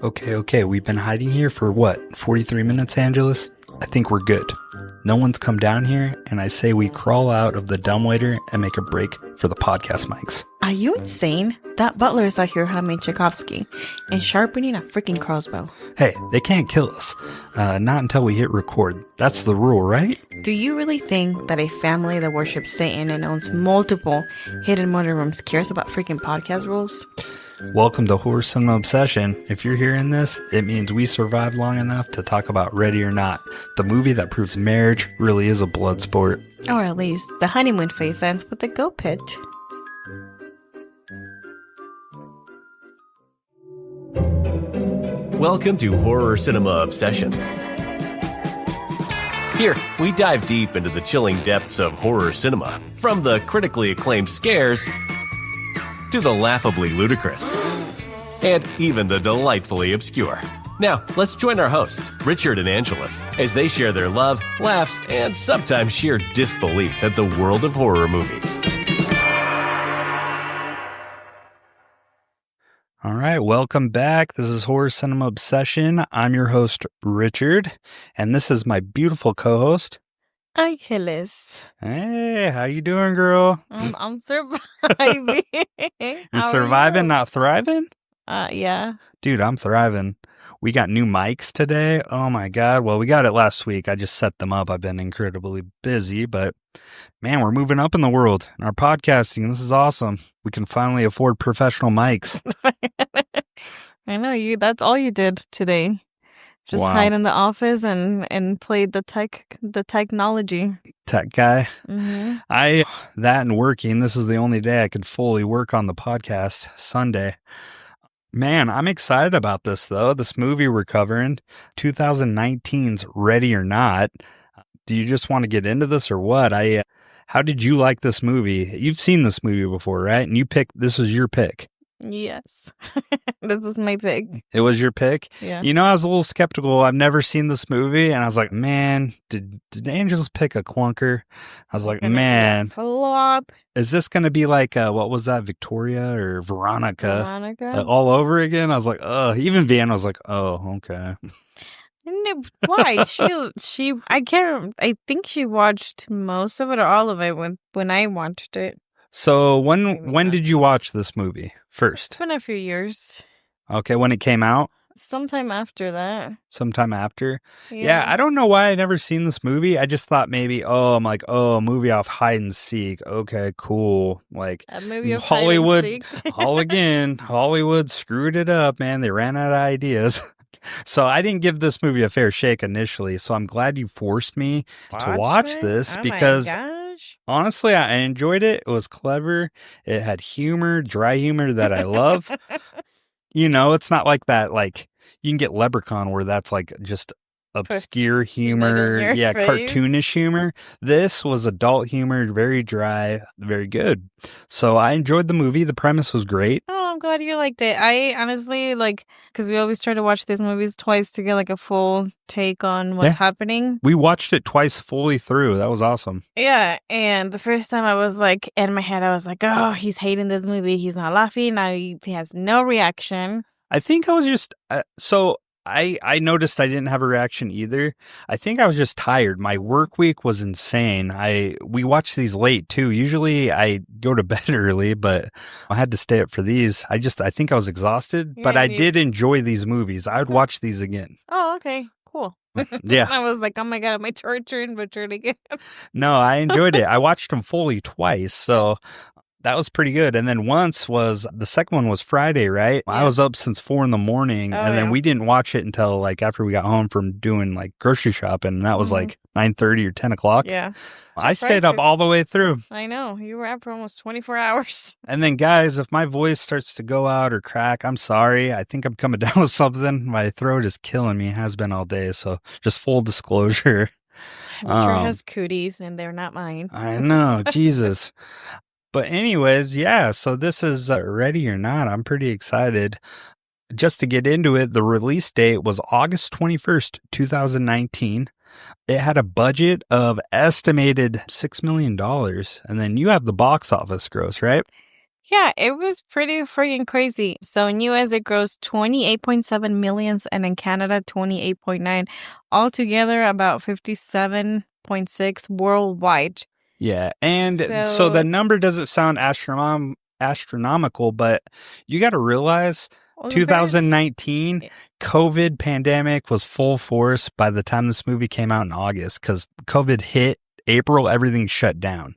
Okay, we've been hiding here for what, 43 minutes, Angelus? I think we're good. No one's come down here, and I say we crawl out of the dumbwaiter and make a break for the podcast mics. Are you insane? That butler is out here humming Tchaikovsky and sharpening a freaking crossbow. Hey, they can't kill us. Not until we hit record. That's the rule, right? Do you really think that a family that worships Satan and owns multiple hidden murder rooms cares about freaking podcast rules? Welcome to Horror Cinema Obsession. If you're hearing this, it means we survived long enough to talk about Ready or Not, the movie that proves marriage really is a blood sport. Or at least the honeymoon phase ends with the go pit. Welcome to Horror Cinema Obsession. Here, we dive deep into the chilling depths of horror cinema, from the critically acclaimed scares to the laughably ludicrous, and even the delightfully obscure. Now, let's join our hosts, Richard and Angelus, as they share their love, laughs, and sometimes sheer disbelief at the world of horror movies. All right, welcome back. This is Horror Cinema Obsession. I'm your host, Richard, and this is my beautiful co-host, Angelus. Hey, how you doing, girl? I'm surviving. You're surviving, not thriving? Yeah. Dude, I'm thriving. We got new mics today. Oh my God. Well, we got it last week. I just set them up. I've been incredibly busy, but man, we're moving up in the world. And our podcasting, this is awesome. We can finally afford professional mics. I know that's all you did today. Just Wow. hide in the office and play the technology. Tech guy. Mm-hmm. That and working, this is the only day I could fully work on the podcast, Sunday. Man, I'm excited about this, though. This movie we're covering, 2019's Ready or Not. Do you just want to get into this or what? How did you like this movie? You've seen this movie before, right? And this was your pick. Yes. This is my pick. It was your pick? Yeah. You know, I was a little skeptical. I've never seen this movie, and I was like, man, did Angelus pick a clunker? I was like, man, Flop. is this going to be like, what was that, Victoria or Veronica? Veronica? All over again? I was like, even Vienna was like, oh, okay. No, why? I think she watched most of it or all of it when I watched it. So when did you watch this movie first? It's been a few years. Okay, when it came out? Sometime after that. Sometime after? Yeah, I don't know why I'd never seen this movie. I just thought maybe, a movie off hide and seek. Okay, cool. Like, A movie of Hollywood, hide and seek. Hollywood screwed it up, man. They ran out of ideas. So I didn't give this movie a fair shake initially. So I'm glad you forced me to watch this because honestly, I enjoyed it. It was clever. It had humor, dry humor that I love. You know, it's not like that, like, you can get Leprechaun where that's like just obscure humor. Like Yeah, face. cartoonish humor. This was adult humor, very dry, very good. So I enjoyed the movie. The premise was great. Oh, I'm glad you liked it. I honestly, because we always try to watch these movies twice to get like a full take on what's happening. We watched it twice fully through. That was awesome. Yeah, and the first time I was like, in my head, I was like, oh, he's hating this movie. He's not laughing. Now he has no reaction. I think I was just, I noticed I didn't have a reaction either. I think I was just tired. My work week was insane. We watched these late too. Usually I go to bed early, but I had to stay up for these. I think I was exhausted, but I did enjoy these movies. I would watch these again. Oh, okay, cool. Yeah. I was like, oh my God, am I torturing Richard again? No, I enjoyed it. I watched them fully twice. So that was pretty good. And then the second one was Friday, right? Yeah. I was up since 4 a.m. and then we didn't watch it until like after we got home from doing like grocery shopping. And that was like 9:30 or 10 o'clock. Yeah. I stayed up all the way through. I know. You were up for almost 24 hours. And then guys, if my voice starts to go out or crack, I'm sorry. I think I'm coming down with something. My throat is killing me. It has been all day. So just full disclosure. Richard has cooties and they're not mine. I know. Jesus. But anyways, yeah, so this is Ready or Not. I'm pretty excited. Just to get into it, the release date was August 21st, 2019. It had a budget of estimated $6 million. And then you have the box office gross, right? Yeah, it was pretty freaking crazy. So in US it grossed 28.7 million and in Canada 28.9. Altogether about 57.6 worldwide. Yeah, and so the number doesn't sound astronomical, but you got to realize 2019 COVID pandemic was full force by the time this movie came out in August, because COVID hit April, everything shut down.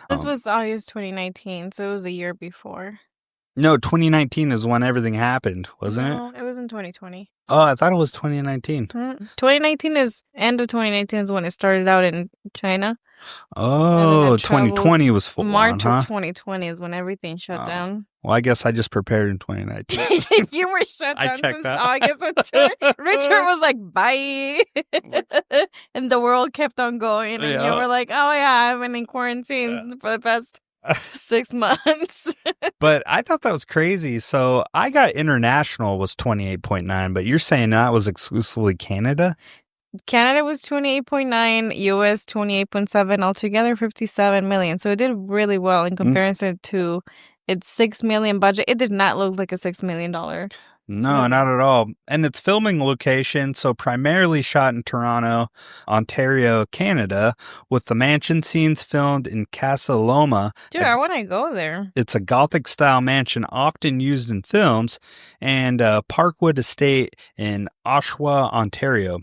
This was August 2019, so it was a year before. No, 2019 is when everything happened, wasn't it? No, it was in 2020. Oh, I thought it was 2019. 2019 is end of 2019 is when it started out in China. Oh, 2020 was full March on, huh? of 2020 is when everything shut down. Well, I guess I just prepared in 2019. You were shut down since out. August. Richard was like, bye. And the world kept on going. And you were like, oh, yeah, I've been in quarantine for the past 6 months. But I thought that was crazy. So I got international was 28.9, but you're saying that was exclusively Canada? Canada was 28.9, US 28.7, altogether 57 million. So it did really well in comparison to its $6 million budget. It did not look like a $6 million. No, not at all. And its filming location, so primarily shot in Toronto, Ontario, Canada, with the mansion scenes filmed in Casa Loma. Dude, I want to go there. It's a Gothic-style mansion often used in films, and Parkwood Estate in Oshawa, Ontario.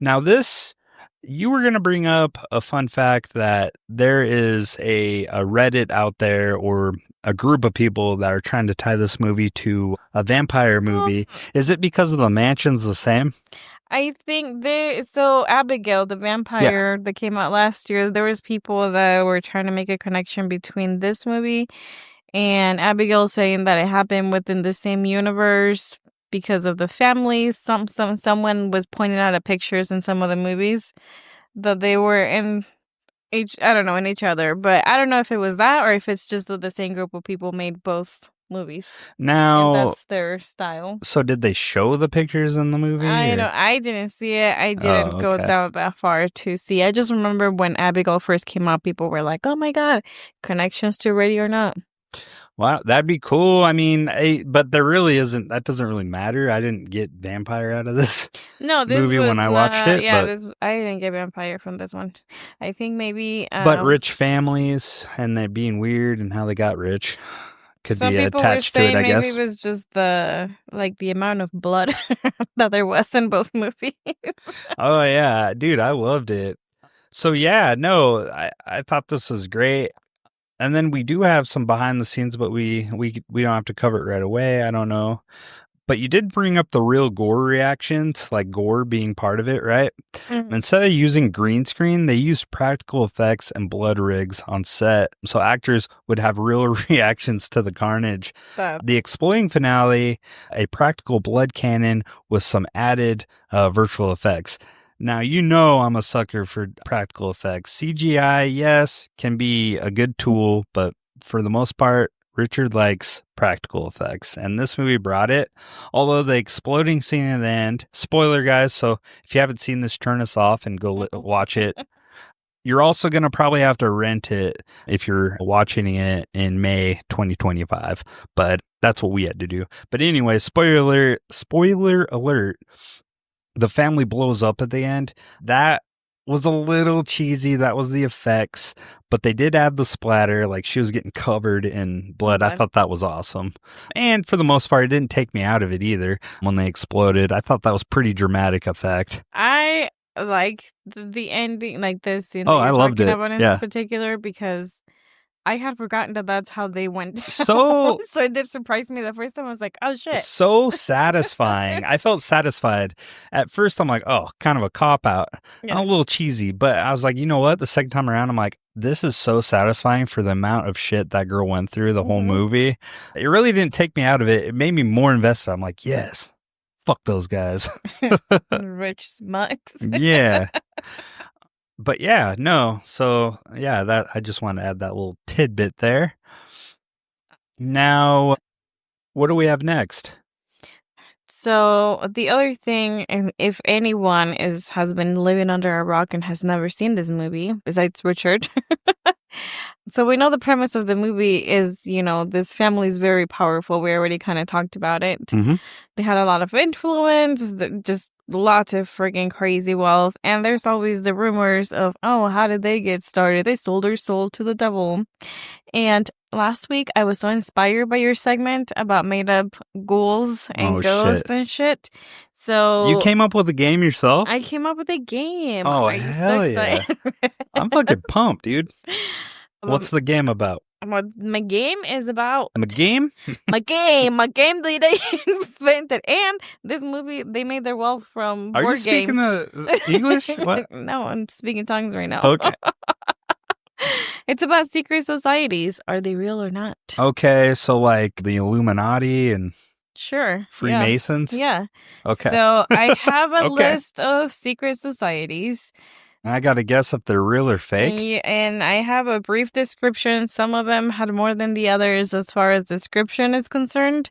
Now this, you were going to bring up a fun fact that there is a Reddit out there, or a group of people that are trying to tie this movie to a vampire movie. Is it because of the mansion's the same? I think so Abigail, the vampire that came out last year, there was people that were trying to make a connection between this movie and Abigail, saying that it happened within the same universe because of the families. Someone was pointing out at pictures in some of the movies that they were in each other, but I don't know if it was that or if it's just that the same group of people made both movies. Now, and that's their style. So did they show the pictures in the movie? I didn't see it. I didn't go down that far to see. I just remember when Abigail first came out, people were like, oh my God, connections to Ready or Not. Wow, that'd be cool. I mean, but there really isn't. That doesn't really matter. I didn't get vampire out of this movie when I watched it. Yeah, I didn't get vampire from this one. I think maybe. But rich families and they being weird and how they got rich could be attached to it, I guess. Maybe it was just the amount of blood that there was in both movies. Oh yeah, dude, I loved it. So yeah, no, I thought this was great. And then we do have some behind the scenes, but we don't have to cover it right away. I don't know. But you did bring up the real gore reactions, like gore being part of it, right? Mm-hmm. Instead of using green screen, they used practical effects and blood rigs on set. So actors would have real reactions to the carnage. The exploding finale, a practical blood cannon with some added virtual effects. Now, you know I'm a sucker for practical effects. CGI, yes, can be a good tool, but for the most part, Richard likes practical effects, and this movie brought it. Although the exploding scene at the end, spoiler guys, so if you haven't seen this, turn us off and go watch it. You're also going to probably have to rent it if you're watching it in May 2025, but that's what we had to do. But anyway, spoiler alert. The family blows up at the end. That was a little cheesy. That was the effects, but they did add the splatter. Like she was getting covered in blood. I thought that was awesome. And for the most part, it didn't take me out of it either when they exploded. I thought that was pretty dramatic effect. I like the ending, like this scene. Oh, I loved it. In particular, because I had forgotten that that's how they went down. So it did surprise me the first time. I was like, oh, shit. So satisfying. I felt satisfied. At first, I'm like, oh, kind of a cop-out. Yeah. A little cheesy. But I was like, you know what? The second time around, I'm like, this is so satisfying for the amount of shit that girl went through the whole movie. It really didn't take me out of it. It made me more invested. I'm like, yes, fuck those guys. Rich smucks. Yeah. But yeah, no. So yeah, that I just want to add that little tidbit there. Now, what do we have next? So the other thing, if anyone has been living under a rock and has never seen this movie, besides Richard, So we know the premise of the movie is, this family is very powerful. We already kind of talked about it. Mm-hmm. They had a lot of influence, just lots of friggin' crazy wealth. And there's always the rumors of, oh, how did they get started? They sold their soul to the devil. And last week, I was so inspired by your segment about made-up ghouls and ghosts and shit. So you came up with a game yourself? I came up with a game. Oh, hell yeah. I'm fucking pumped, dude. What's the game about? My game is about... My game? My game that they invented. And this movie, they made their wealth from board games. Are you speaking English? What? No, I'm speaking tongues right now. Okay. It's about secret societies. Are they real or not? Okay, so like the Illuminati and... Sure. Freemasons? Yeah. Okay. So I have a list of secret societies. I got to guess if they're real or fake. And I have a brief description. Some of them had more than the others as far as description is concerned.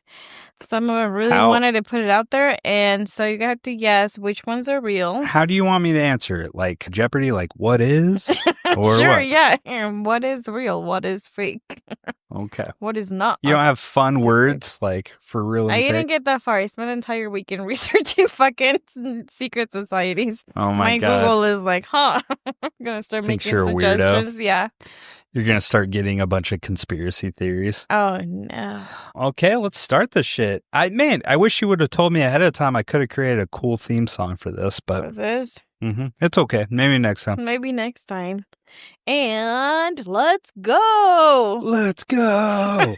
Some of them really wanted to put it out there. And so you got to guess which ones are real. How do you want me to answer it? Like Jeopardy? Like what is? Or sure, what? Yeah. And what is real? What is fake? Okay. What is not? You don't have fun words like for real and I fake? didn't get that far. I spent an entire weekend researching fucking secret societies. Oh my God. Google is like, I'm going to start making suggestions. Yeah. You're going to start getting a bunch of conspiracy theories. Oh, no. Okay, let's start this shit. I wish you would have told me ahead of time. I could have created a cool theme song for this, but... For this? Mm-hmm. It's okay. Maybe next time. Maybe next time. And let's go! Let's go!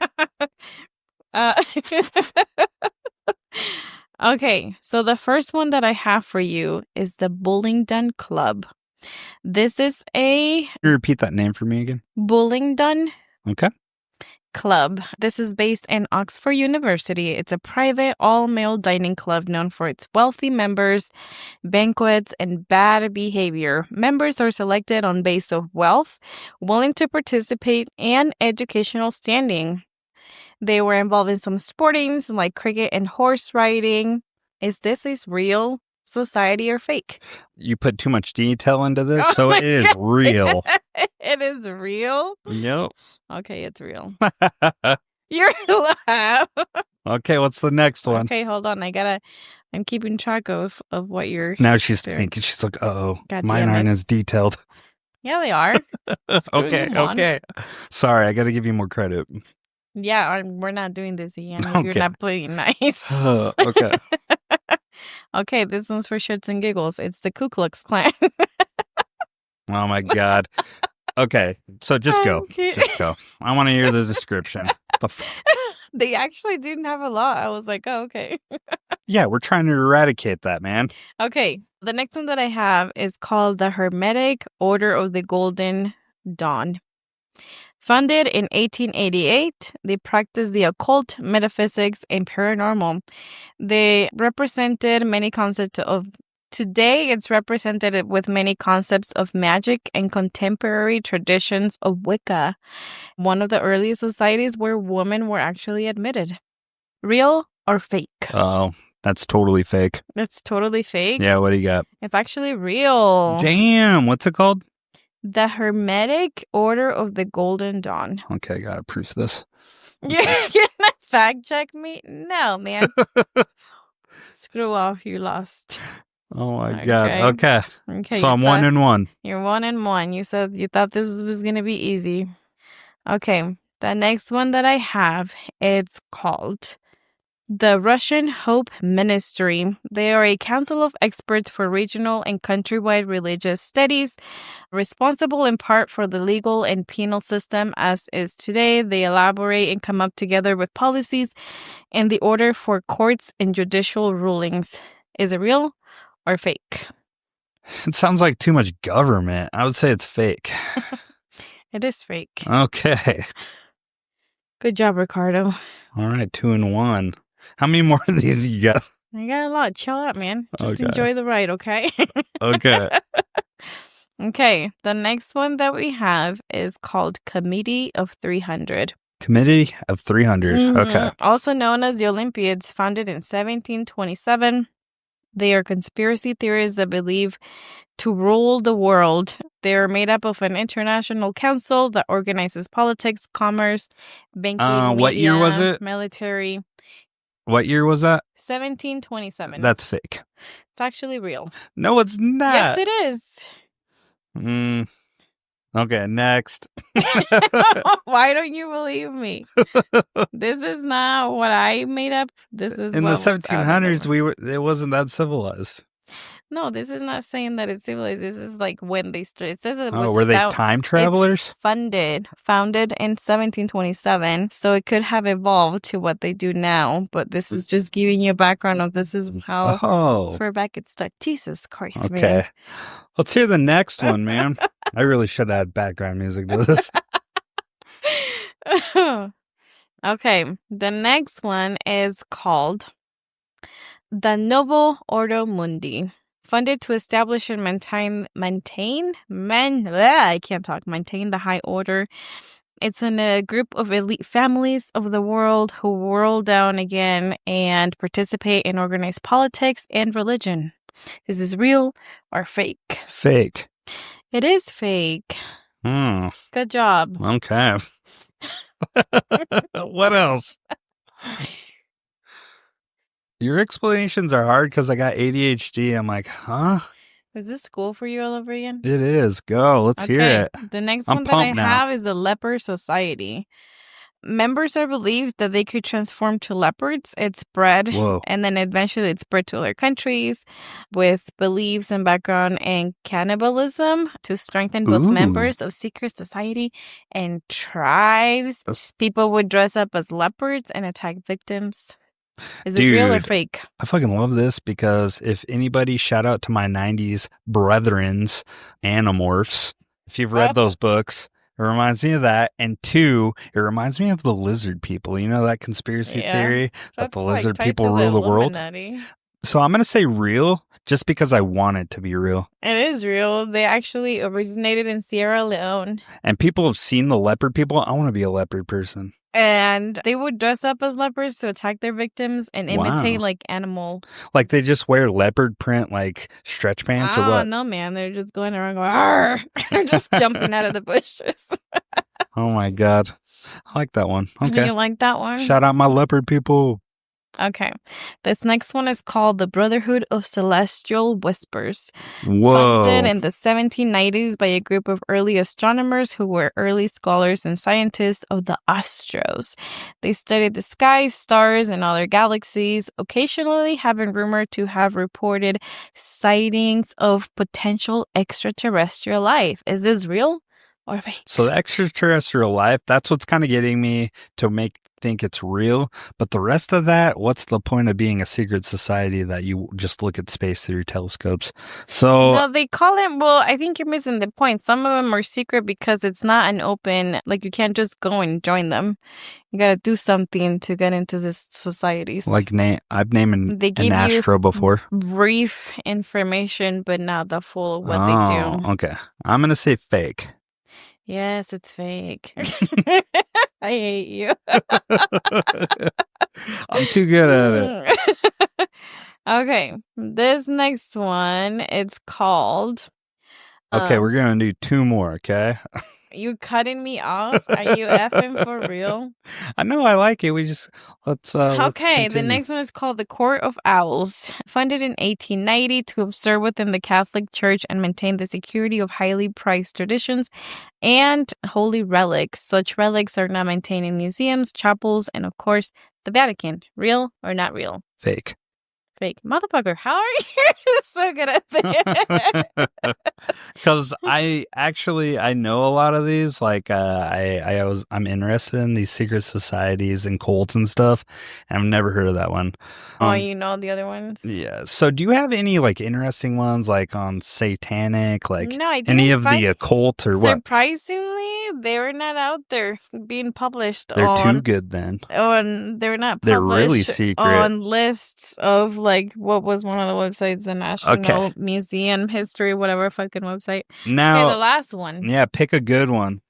Okay, so the first one that I have for you is the Bullingdon Club. This is a... Can you repeat that name for me again? Bullingdon Okay. Club. This is based in Oxford University. It's a private all-male dining club known for its wealthy members, banquets, and bad behavior. Members are selected on base of wealth, willing to participate, and educational standing. They were involved in some sportings like cricket and horse riding. Is this a real society or fake? You put too much detail into this, so it is real. It is real? Yep. Okay, it's real. You're laugh. Okay, what's the next one? Okay, hold on. I'm keeping track of what you're... Now she's thinking, she's like, uh-oh, God mine aren't as detailed. Yeah, they are. Okay. Sorry, I got to give you more credit. Yeah, we're not doing this again. You're not playing nice. Okay. Okay, this one's for shits and giggles. It's the Ku Klux Klan. Oh my God. Okay, so just go. Just go. I want to hear the description. They actually didn't have a law. I was like, oh, okay. Yeah, we're trying to eradicate that, man. Okay, the next one that I have is called the Hermetic Order of the Golden Dawn. Founded in 1888, they practiced the occult, metaphysics, and paranormal. They represented many concepts of... Today, it's represented with many concepts of magic and contemporary traditions of Wicca, one of the earliest societies where women were actually admitted. Real or fake? Oh, that's totally fake. It's totally fake? Yeah, what do you got? It's actually real. Damn, what's it called? The Hermetic Order of the Golden Dawn. Okay, gotta proof this. You're gonna fact check me? No, man. Screw off, you lost. Oh my God. Okay. So I'm 1-1. You're 1-1. You said you thought this was gonna be easy. Okay. The next one that I have, it's called the Russian Hope Ministry. They are a council of experts for regional and countrywide religious studies, responsible in part for the legal and penal system as is today. They elaborate and come up together with policies and the order for courts and judicial rulings. Is it real or fake? It sounds like too much government. I would say it's fake. It is fake. Okay. Good job, Ricardo. All right, 2-1. How many more of these you got? I got a lot. Chill out, man. Just enjoy the ride, okay? Okay. Okay. The next one that we have is called Committee of 300. Committee of 300. Mm-hmm. Okay. Also known as the Olympiads, founded in 1727. They are conspiracy theorists that believe to rule the world They're made up of an international council that organizes politics, commerce, banking, what year was it? Military. What year was that? 1727. That's fake. It's actually real. No, it's not. Yes, it is. Okay, next. Why don't you believe me? This is not what I made up. This is in the 1700s. It wasn't that civilized. No, this is not saying that it's civilized. This is like when they started. It says it was were they time travelers? Founded in 1727, so it could have evolved to what they do now. But this is just giving you a background of this is how far back it started. Jesus Christ, okay. Man. Let's hear the next one, man. I really should add background music to this. Okay, the next one is called the Novo Ordo Mundi. Funded to establish and maintain the high order. It's in a group of elite families of the world who whirl down again and participate in organized politics and religion. Is this real or fake? Fake. It is fake. Good job. Okay. What else? Your explanations are hard because I got ADHD. I'm like, huh? Is this school for you all over again? It is. Go. Let's hear it. The next one that I have is the Leper Society. Members are believed that they could transform to leopards. It's spread, and then eventually it's spread to other countries with beliefs and background in cannibalism to strengthen both members of secret society and tribes. People would dress up as leopards and attack victims. Is this real or fake? I fucking love this because if anybody, shout out to my 90s brethrens, Animorphs. If you've read those books, it reminds me of that. And 2, it reminds me of the lizard people. You know that conspiracy theory that the lizard people rule the world? So I'm going to say real just because I want it to be real. It is real. They actually originated in Sierra Leone. And people have seen the leopard people. I want to be a leopard person. And they would dress up as leopards to attack their victims and imitate like animal. Like they just wear leopard print like stretch pants or what? No, man. They're just going around going, "Arr!" just jumping out of the bushes. Oh my God. I like that one. Okay. You like that one? Shout out my leopard people. Okay. This next one is called the Brotherhood of Celestial Whispers. Whoa. Funded in the 1790s by a group of early astronomers who were early scholars and scientists of the astros. They studied the sky, stars, and other galaxies, occasionally have been rumored to have reported sightings of potential extraterrestrial life. Is this real or fake? So the extraterrestrial life, that's what's kind of getting me to think it's real, but the rest of that, what's the point of being a secret society that you just look at space through telescopes? So no, they call it, well, I think you're missing the point. Some of them are secret because it's not an open, like you can't just go and join them. You gotta do something to get into these societies. Like I've named an astro before. Brief information, but not the full of what they do. Okay. I'm gonna say fake. Yes, it's fake. I hate you. I'm too good at it. Okay, this next one, it's called... Okay, we're going to do 2 more, okay? You cutting me off? Are you effing for real? I know, I like it. Let's okay, the next one is called the Court of Owls. Funded in 1890 to observe within the Catholic Church and maintain the security of highly prized traditions and holy relics. Such relics are now maintained in museums, chapels, and of course, the Vatican. Real or not real? Fake. Fake. Motherfucker, how are you so good at this? Because I know a lot of these. Like I'm interested in these secret societies and cults and stuff. And I've never heard of that one. You know the other ones? Yeah. So do you have any like interesting ones like on satanic, like no, I didn't any of the occult or what? Surprisingly, they were not out there being published. They're too good then. They're not published. They're really secret on lists of like what was one of the websites, the National Museum History, whatever fucking website. Now, the last one. Yeah, pick a good one.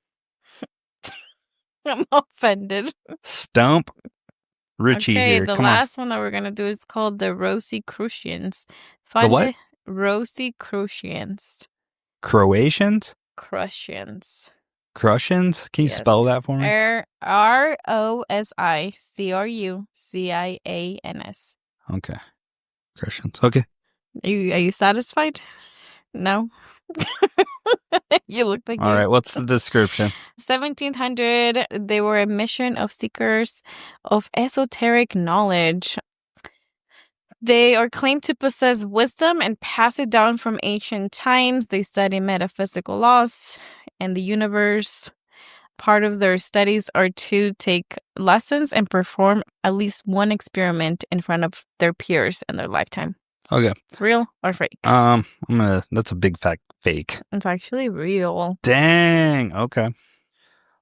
I'm offended. Stump Richie here. The last one that we're gonna do is called the Rosicrucians. The what? Rosicrucians. Croatians? Crucians. Crucians? Can you spell that for me? Rosicrucians. Okay. Crucians. Okay. Are you satisfied? No. You look like All right. What's the description? 1700, they were a mission of seekers of esoteric knowledge. They are claimed to possess wisdom and pass it down from ancient times. They study metaphysical laws and the universe. Part of their studies are to take lessons and perform at least one experiment in front of their peers in their lifetime. Okay. Real or fake? That's a big fat fake. It's actually real. Dang. Okay.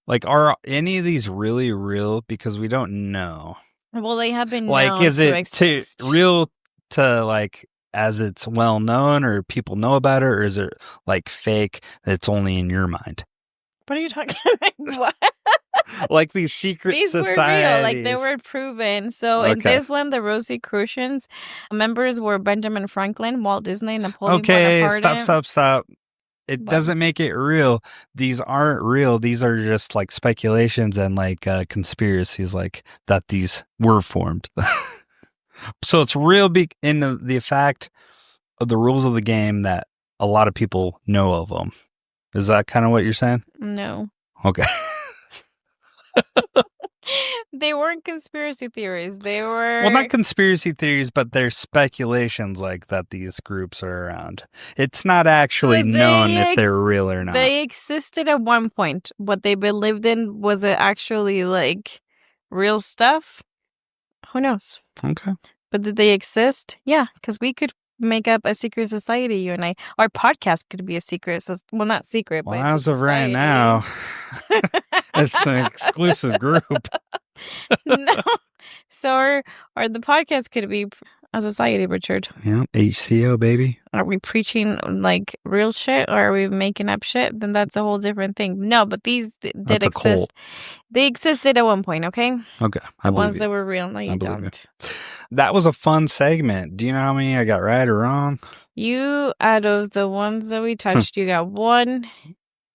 Like, are any of these really real? Because we don't know. Well, they have been like, is it real to like as it's well known, or people know about it, or is it like fake that's only in your mind? What are you talking about? What? Like these secret societies. Were real, like they were proven. So in this one, the Rosicrucians members were Benjamin Franklin, Walt Disney, Napoleon Bonaparte. Stop. It doesn't make it real. These aren't real. These are just like speculations and like conspiracies, like that these were formed. So it's real in the fact of the rules of the game that a lot of people know of them. Is that kind of what you're saying? No. Okay. They weren't conspiracy theories. They were... Well, not conspiracy theories, but they're speculations like that these groups are around. It's not actually known if they're real or not. They existed at one point. What they believed in, was it actually like real stuff? Who knows? Okay. But did they exist? Yeah, because we could make up a secret society, you and I. Our podcast could be a secret. Well, not secret, but as of right now, it's an exclusive group. No. So or the podcast could be a society, Richard. Yeah, HCO, baby. Are we preaching like real shit, or are we making up shit? Then that's a whole different thing. No, but these did exist. Cult. They existed at one point, okay? Okay, I believe ones that were real. No, you don't. That was a fun segment. Do you know how many I got right or wrong? You, out of the ones that we touched, you got 1.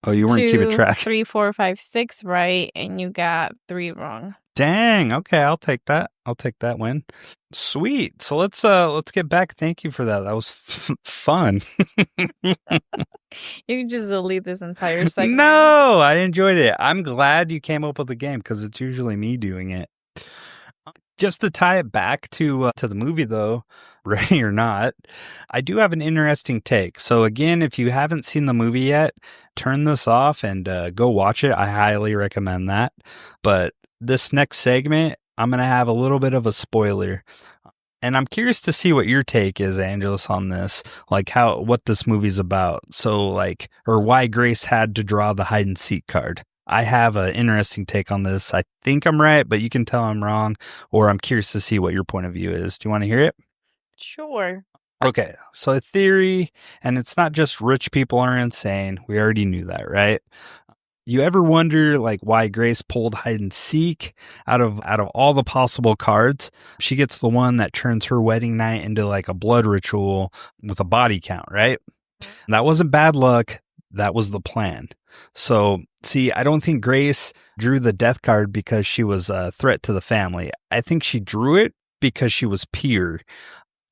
Oh, you weren't keeping track. 3, 4, 5, 6 right, and you got 3 wrong. Dang. Okay, I'll take that. I'll take that win. Sweet. So let's get back. Thank you for that. That was fun. You can just delete this entire segment. No, I enjoyed it. I'm glad you came up with the game because it's usually me doing it. Just to tie it back to the movie, though, ready or not, I do have an interesting take. So again, if you haven't seen the movie yet, turn this off and go watch it. I highly recommend that. But this next segment, I'm going to have a little bit of a spoiler. And I'm curious to see what your take is, Angelus, on this, like what this movie's about. So like, or why Grace had to draw the hide and seek card. I have an interesting take on this. I think I'm right, but you can tell I'm wrong, or I'm curious to see what your point of view is. Do you want to hear it? Sure. Okay, so a theory, and it's not just rich people are insane. We already knew that, right? You ever wonder like why Grace pulled hide and seek out of all the possible cards? She gets the one that turns her wedding night into like a blood ritual with a body count, right? That wasn't bad luck. That was the plan. So, see, I don't think Grace drew the death card because she was a threat to the family. I think she drew it because she was pure.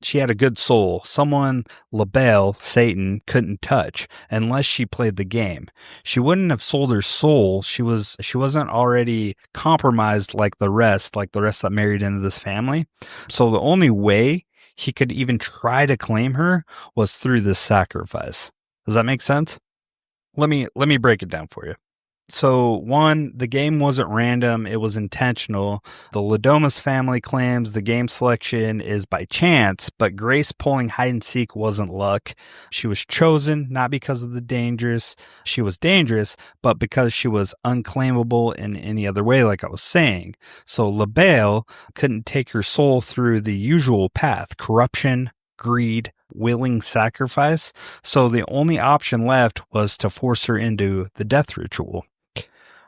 She had a good soul. Someone Labelle, Satan, couldn't touch unless she played the game. She wouldn't have sold her soul. She wasn't already compromised like the rest that married into this family. So the only way he could even try to claim her was through this sacrifice. Does that make sense? Let me break it down for you. So, 1, the game wasn't random, it was intentional. The Domas family claims the game selection is by chance, but Grace pulling hide and seek wasn't luck. She was chosen not because of she was dangerous, but because she was unclaimable in any other way, like I was saying. So, Labelle couldn't take her soul through the usual path: corruption, greed, willing sacrifice. So the only option left was to force her into the death ritual.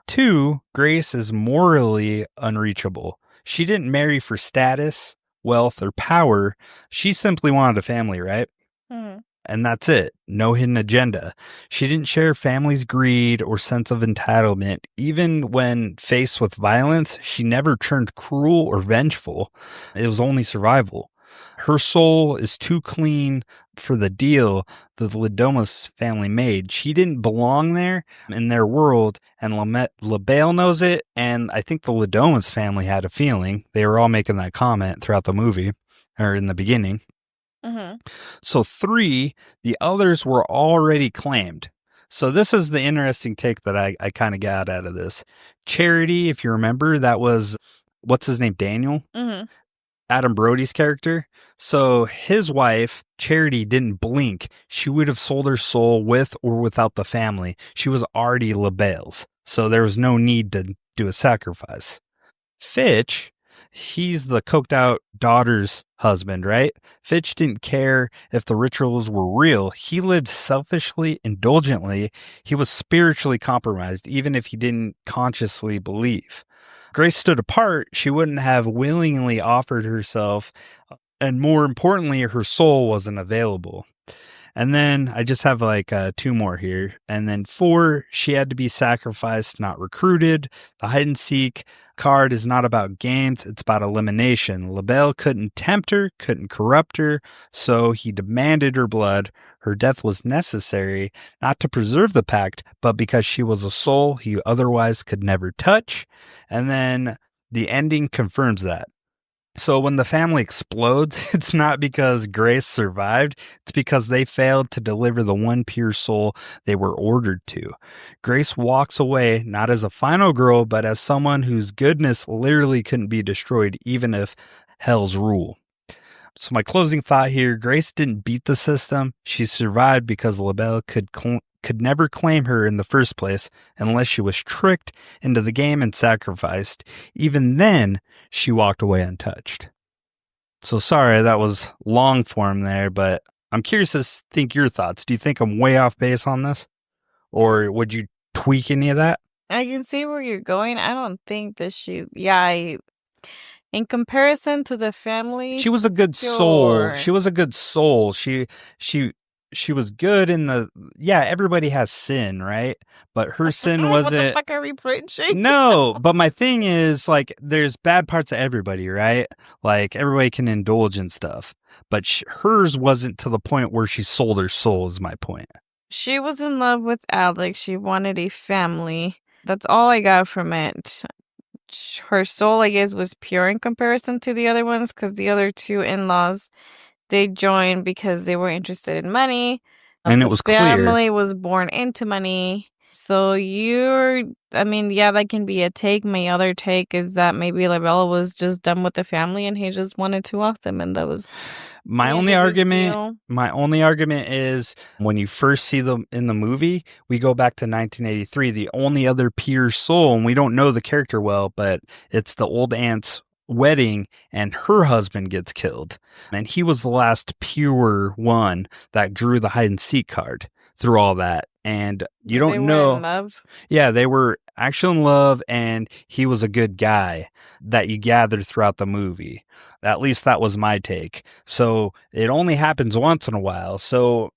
2, Grace is morally unreachable. She didn't marry for status, wealth, or power. She simply wanted a family, right? Mm-hmm. And that's it. No hidden agenda. She didn't share family's greed or sense of entitlement. Even when faced with violence, she never turned cruel or vengeful. It was only survival. Her soul is too clean for the deal the Domas family made. She didn't belong there in their world, and LaBelle knows it, and I think the Domas family had a feeling. They were all making that comment throughout the movie, or in the beginning. Mm-hmm. So 3, the others were already claimed. So this is the interesting take that I kind of got out of this. Charity, if you remember, that was, what's his name, Daniel? Mm-hmm. Adam Brody's character. So his wife, Charity, didn't blink. She would have sold her soul with or without the family. She was already LaBelle's. So there was no need to do a sacrifice. Fitch, he's the coked out daughter's husband, right? Fitch didn't care if the rituals were real. He lived selfishly, indulgently. He was spiritually compromised, even if he didn't consciously believe. Grace stood apart. She wouldn't have willingly offered herself, and more importantly, her soul wasn't available. And then I just have like 2 more here. And then 4, she had to be sacrificed, not recruited. The hide and seek card is not about games, it's about elimination. LaBelle couldn't tempt her, couldn't corrupt her, so he demanded her blood. Her death was necessary, not to preserve the pact, but because she was a soul he otherwise could never touch. And then the ending confirms that. So when the family explodes, it's not because Grace survived, it's because they failed to deliver the one pure soul they were ordered to. Grace walks away not as a final girl, but as someone whose goodness literally couldn't be destroyed, even if hell's rule. So my closing thought here, Grace didn't beat the system. She survived because LaBelle could never claim her in the first place unless she was tricked into the game and sacrificed. Even then, she walked away untouched. So sorry, that was long form there, but I'm curious to think your thoughts. Do you think I'm way off base on this? Or would you tweak any of that? I can see where you're going. I don't think that in comparison to the family, she was a good soul. She was a good soul. She was good in everybody has sin, right? But her sin wasn't. What the fuck are we preaching? No, but my thing is, like, there's bad parts of everybody, right? Like, everybody can indulge in stuff. But hers wasn't to the point where she sold her soul, is my point. She was in love with Alex. She wanted a family. That's all I got from it. Her soul, I guess, was pure in comparison to the other ones, because the other 2 in-laws, they joined because they were interested in money. And it was clear. The family was born into money. So that can be a take. My other take is that maybe LaBelle was just done with the family and he just wanted 2 off them, and that was my only argument. My only argument is when you first see them in the movie, we go back to 1983. The only other pure soul, and we don't know the character well, but it's the old aunt's wedding, and her husband gets killed, and he was the last pure one that drew the hide and seek card through all that. And you don't know. They were in love. Yeah, they were actually in love, and he was a good guy that you gathered throughout the movie. At least that was my take. So it only happens once in a while. So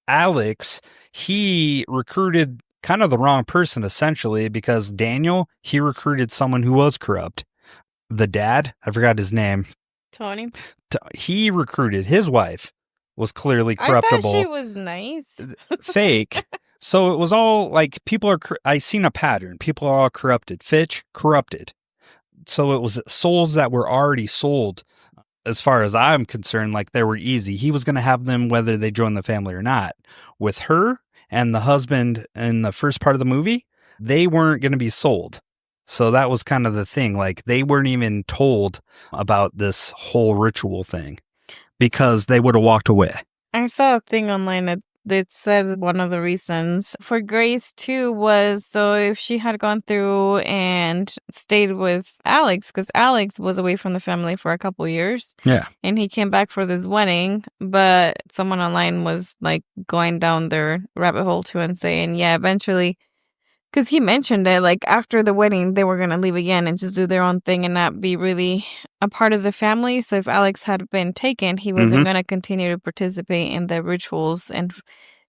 Alex, he recruited kind of the wrong person, essentially, because Daniel, he recruited someone who was corrupt. The dad, I forgot his name. Tony. He recruited his wife, was clearly corruptible. I thought she was nice. Fake. So it was all like I seen a pattern. People are all corrupted. Fitch, corrupted. So it was souls that were already sold. As far as I'm concerned, like, they were easy. He was going to have them whether they joined the family or not. With her and the husband in the first part of the movie, they weren't going to be sold. So that was kind of the thing. Like, they weren't even told about this whole ritual thing because they would have walked away. I saw a thing online that said one of the reasons for Grace too was so if she had gone through and stayed with Alex, because Alex was away from the family for a couple years. Yeah. And he came back for this wedding, but someone online was like going down their rabbit hole too and saying, yeah, eventually Because he mentioned it, like, after the wedding, they were going to leave again and just do their own thing and not be really a part of the family. So if Alex had been taken, he wasn't going to continue to participate in the rituals and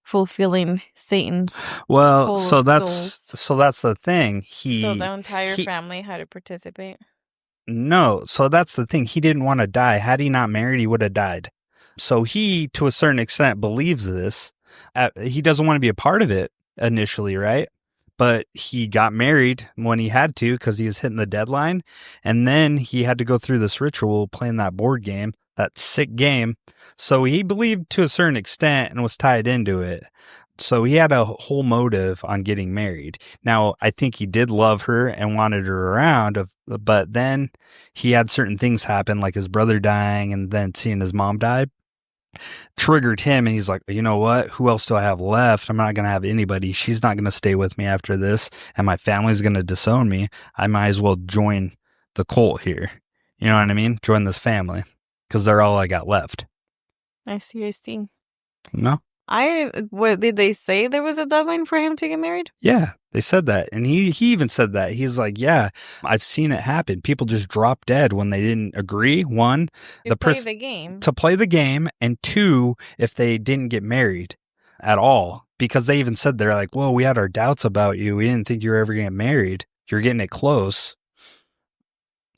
fulfilling Satan's. Well, so that's the thing. So the entire family had to participate. No, so that's the thing. He didn't want to die. Had he not married, he would have died. So he, to a certain extent, believes this. He doesn't want to be a part of it initially, right? But he got married when he had to because he was hitting the deadline. And then he had to go through this ritual playing that board game, that sick game. So he believed to a certain extent and was tied into it. So he had a whole motive on getting married. Now, I think he did love her and wanted her around, but then he had certain things happen, like his brother dying and then seeing his mom die. Triggered him, and he's like, you know what? Who else do I have left? I'm not going to have anybody. She's not going to stay with me after this, and my family's going to disown me. I might as well join the cult here. You know what I mean? Join this family, because they're all I got left. I see. No? What did they say there was a deadline for him to get married? Yeah, they said that. And he even said that. He's like, yeah, I've seen it happen. People just drop dead when they didn't agree. One, to play the game. To play the game. And two, if they didn't get married at all. Because they even said, they're like, well, we had our doubts about you. We didn't think you were ever going to get married. You're getting it close.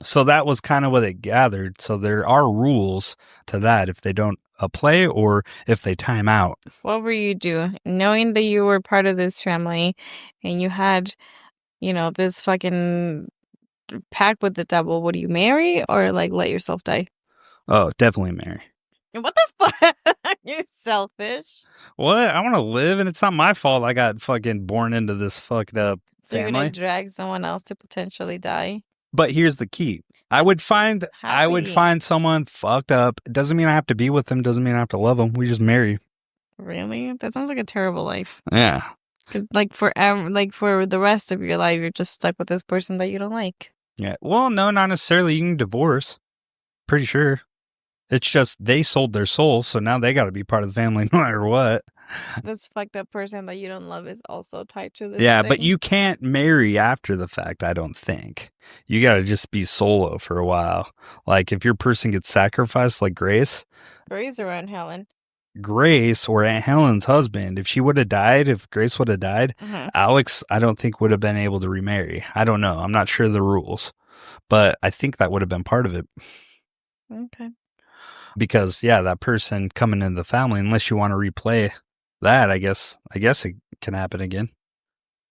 So that was kind of what it gathered. So there are rules to that if they don't play or if they time out. What were you doing? Knowing that you were part of this family and you had, this fucking pact with the devil, would you marry or like let yourself die? Oh, definitely marry. What the fuck? You're selfish. What? I want to live and it's not my fault I got fucking born into this fucked up family. So you're going to drag someone else to potentially die? But here's the key. I would find someone fucked up. It doesn't mean I have to be with them. Doesn't mean I have to love them. We just marry. Really? That sounds like a terrible life. Yeah. Because for the rest of your life, you're just stuck with this person that you don't like. Yeah. Well, no, not necessarily. You can divorce. Pretty sure. It's just they sold their soul, so now they got to be part of the family no matter what. This fucked up person that you don't love is also tied to this. Yeah, thing. But you can't marry after the fact, I don't think. You got to just be solo for a while. Like if your person gets sacrificed like Grace. Grace or Aunt Helen? Grace or Aunt Helen's husband. If she would have died, if Grace would have died, Alex, I don't think would have been able to remarry. I don't know. I'm not sure the rules. But I think that would have been part of it. Okay. Because, yeah, that person coming into the family, unless you want to replay that, I guess it can happen again.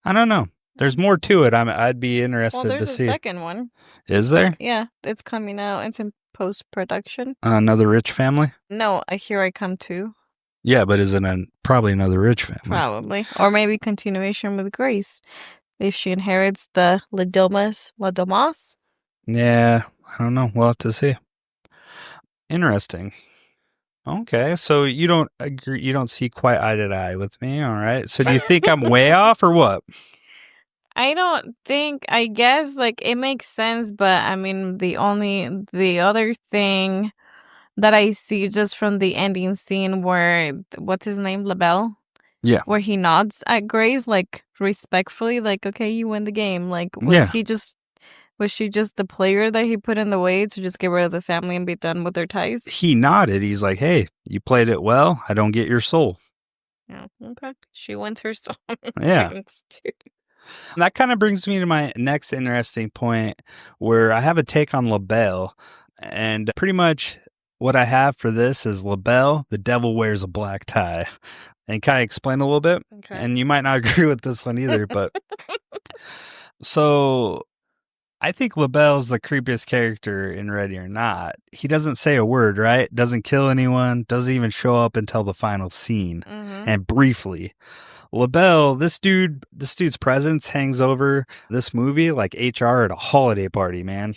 I don't know. There's more to it. I'd be interested to see. There's a second one. Is there? Yeah, it's coming out. It's in post-production. Another rich family? No, Here I Come Too. Yeah, but is it probably another rich family? Probably. Or maybe continuation with Grace. If she inherits the Domas? Yeah, I don't know. We'll have to see. Interesting. Okay, so you don't agree, you don't see quite eye to eye with me, all right? So do you think I'm way off or what? I don't think, I guess, like, it makes sense, but, I mean, the other thing that I see just from the ending scene where, what's his name, LaBelle? Yeah. Where he nods at Grace, like, respectfully, like, okay, you win the game. Like, was she just the player that he put in the way to just get rid of the family and be done with their ties? He nodded. He's like, hey, you played it well. I don't get your soul. Yeah, okay. She wants her soul. Yeah. That kind of brings me to my next interesting point where I have a take on LaBelle. And pretty much what I have for this is LaBelle, the devil wears a black tie. And can I explain a little bit? Okay. And you might not agree with this one either, but... So... I think LaBelle's the creepiest character in Ready or Not. He doesn't say a word, right? Doesn't kill anyone. Doesn't even show up until the final scene. And briefly. LaBelle, this dude's presence hangs over this movie like HR at a holiday party, man.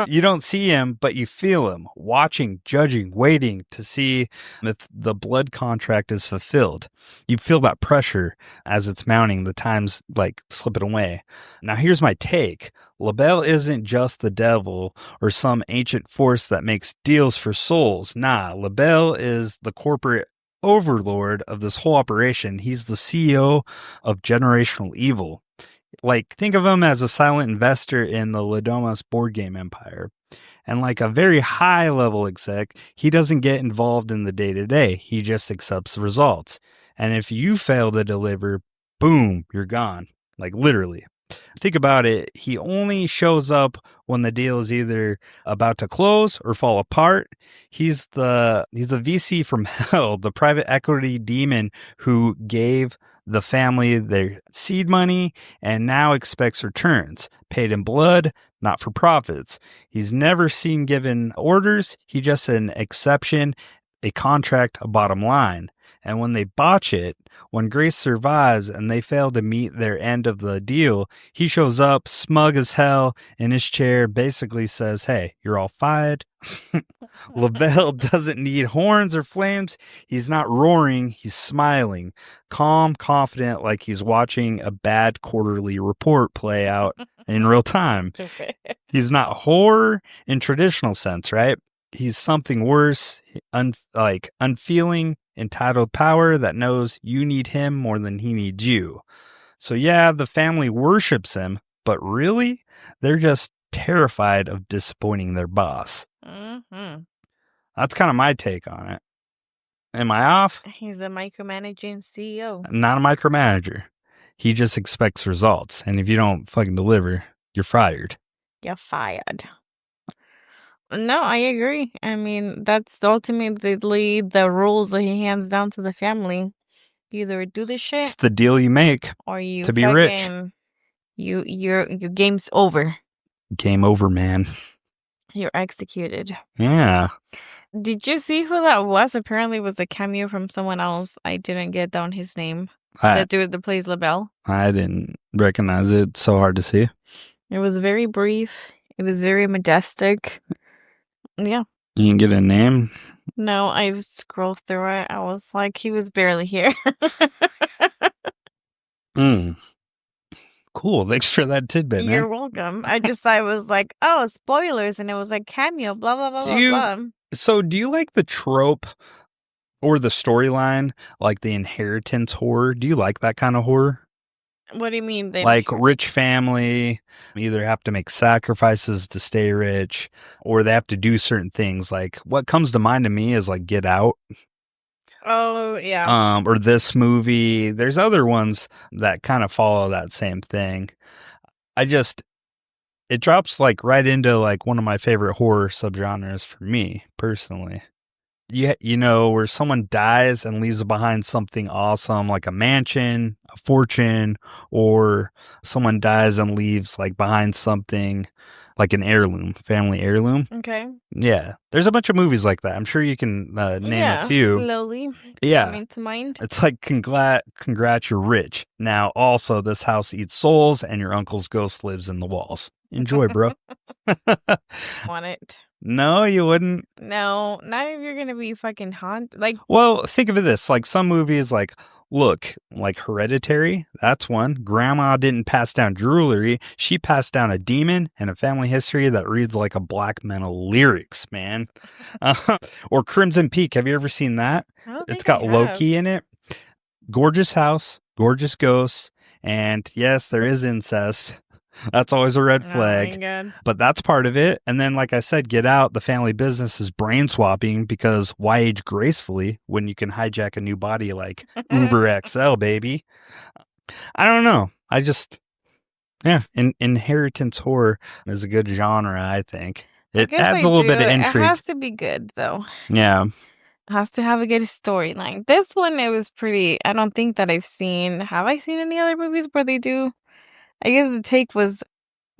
You don't see him, but you feel him. Watching, judging, waiting to see if the blood contract is fulfilled. You feel that pressure as it's mounting, the time's like slipping away. Now here's my take. LaBelle isn't just the devil or some ancient force that makes deals for souls. Nah, LaBelle is the corporate overlord of this whole operation. He's the CEO of generational evil. Like, think of him as a silent investor in the Domas board game empire. And like a very high level exec, he doesn't get involved in the day to day. He just accepts the results. And if you fail to deliver, boom, you're gone. Like literally. Think about it. He only shows up when the deal is either about to close or fall apart. He's the VC from hell, the private equity demon who gave the family their seed money and now expects returns, paid in blood, not for profits. He's never seen given orders. He's just an exception, a contract, a bottom line. And when they botch it, when Grace survives and they fail to meet their end of the deal, he shows up smug as hell in his chair, basically says, hey, you're all fired. Lavelle doesn't need horns or flames. He's not roaring. He's smiling, calm, confident, like he's watching a bad quarterly report play out in real time. He's not horror in traditional sense, right? He's something worse, unfeeling, entitled power that knows you need him more than he needs you. So yeah, the family worships him, but really, they're just terrified of disappointing their boss. Mm-hmm. That's kind of my take on it. Am I off? He's a micromanaging CEO. Not a micromanager. He just expects results. And if you don't fucking deliver, you're fired. You're fired. No, I agree. I mean, that's ultimately the rules that he hands down to the family. You either do this shit. It's the deal you make or you to be rich. Your game's over. Game over, man. You're executed. Yeah. Did you see who that was? Apparently it was a cameo from someone else. I didn't get down his name. The dude that plays LaBelle. I didn't recognize it. It's so hard to see. It was very brief. It was very majestic. Yeah. You can get a name? No, I scrolled through it. I was like, he was barely here. Cool. Thanks for that tidbit, man. You're welcome. I was like, oh, spoilers. And it was like cameo, blah, blah, blah, blah. So do you like the trope or the storyline, like the inheritance horror? Do you like that kind of horror? What do you mean? Like rich family either have to make sacrifices to stay rich or they have to do certain things. Like what comes to mind to me is like Get Out. Oh, yeah. Or this movie. There's other ones that kind of follow that same thing. It drops like right into like one of my favorite horror subgenres for me personally. You know, where someone dies and leaves behind something awesome, like a mansion, a fortune, or someone dies and leaves like behind something like an heirloom, family heirloom. Okay. Yeah. There's a bunch of movies like that. I'm sure you can name a few. Slowly. Yeah. Coming to mind. It's like, congrats, you're rich. Now, also, this house eats souls and your uncle's ghost lives in the walls. Enjoy, bro. Want it. No, you wouldn't. No, not if you're going to be fucking haunted. Like, well, think of it this. Like some movies, like, look, like Hereditary, that's one. Grandma didn't pass down jewelry. She passed down a demon and a family history that reads like a black metal lyrics, man. Or Crimson Peak. Have you ever seen that? It's got Loki in it. Gorgeous house, gorgeous ghosts, and yes, there is incest. That's always a red flag. Oh my God. But that's part of it. And then, like I said, Get Out, the family business is brain swapping because why age gracefully when you can hijack a new body like Uber XL, baby? I don't know. Inheritance horror is a good genre, I think. It adds a little bit of intrigue. It has to be good, though. Yeah. It has to have a good storyline. This one, it was pretty, I don't think that have I seen any other movies where they do? I guess the take was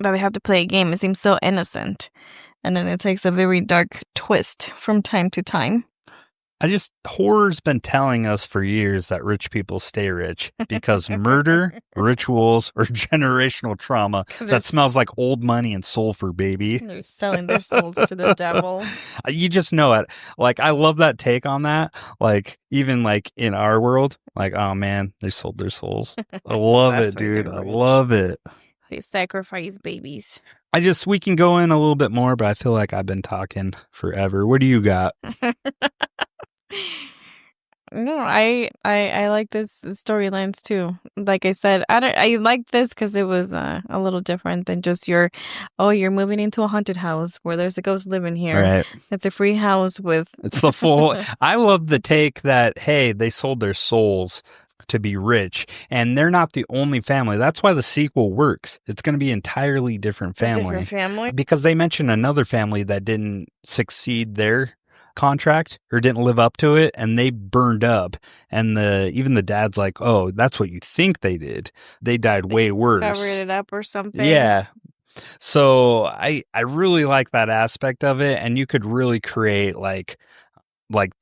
that they have to play a game. It seems so innocent. And then it takes a very dark twist from time to time. Horror's been telling us for years that rich people stay rich because murder, rituals, or generational trauma that smells like old money and sulfur, baby. They're selling their souls to the devil. You just know it. Like, I love that take on that. Like, even like in our world, like, oh man, they sold their souls. I love it, dude. I love it. They sacrifice babies. We can go in a little bit more, but I feel like I've been talking forever. What do you got? No, I like this storylines too. Like I said, I like this because it was a little different than just you're moving into a haunted house where there's a ghost living here. Right. It's a free house with. It's the full. I love the take that, hey, they sold their souls to be rich, and they're not the only family. That's why the sequel works. It's going to be entirely different family. Because they mentioned another family that didn't succeed their contract or didn't live up to it, and they burned up, and even the dad's like, oh, that's what you think they did. They died way worse. Covered it up or something. Yeah. So I really like that aspect of it, and you could really create like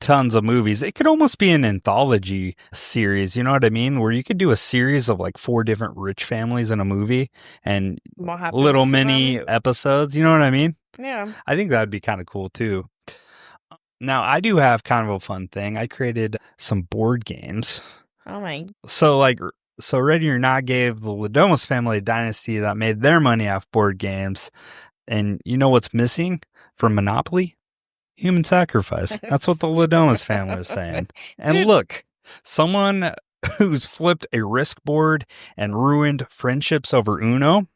tons of movies. It could almost be an anthology series, you know what I mean? Where you could do a series of like 4 different rich families in a movie and little mini episodes, you know what I mean? Yeah. I think that'd be kind of cool too. Now, I do have kind of a fun thing. I created some board games. Oh my. So Ready or Not gave the Domas family a dynasty that made their money off board games. And you know what's missing from Monopoly? Human sacrifice. That's what the Domas family is saying. And look, someone who's flipped a risk board and ruined friendships over Uno,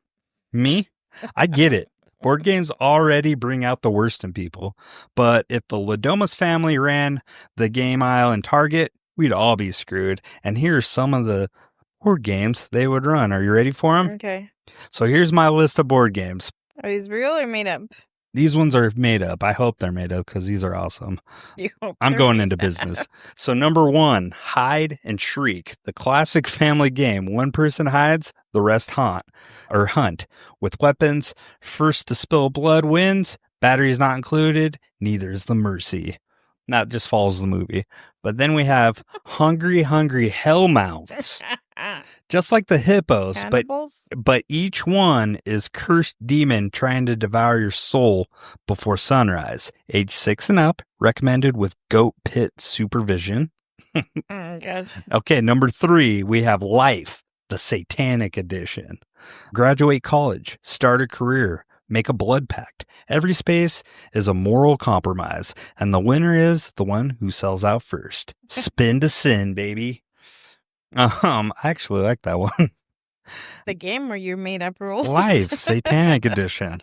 me, I get it. Board games already bring out the worst in people. But if the Domas family ran the game aisle in Target, we'd all be screwed. And here are some of the board games they would run. Are you ready for them? Okay. So here's my list of board games. Are these real or made up? These ones are made up. I hope they're made up because these are awesome. I'm going into business. So number 1, Hide and Shriek, the classic family game. One person hides, the rest hunt. With weapons, first to spill blood wins, batteries not included, neither is the mercy. That just follows the movie. But then we have Hungry Hellmouths. Just like the hippos, but each one is cursed demon trying to devour your soul before sunrise. Age 6 and up, recommended with goat pit supervision. Oh, God. Okay, number 3, we have Life, the Satanic Edition. Graduate college, start a career, make a blood pact. Every space is a moral compromise, and the winner is the one who sells out first. Spin to sin, baby. I actually like that one. The game where you made up rules. Life, Satanic Edition.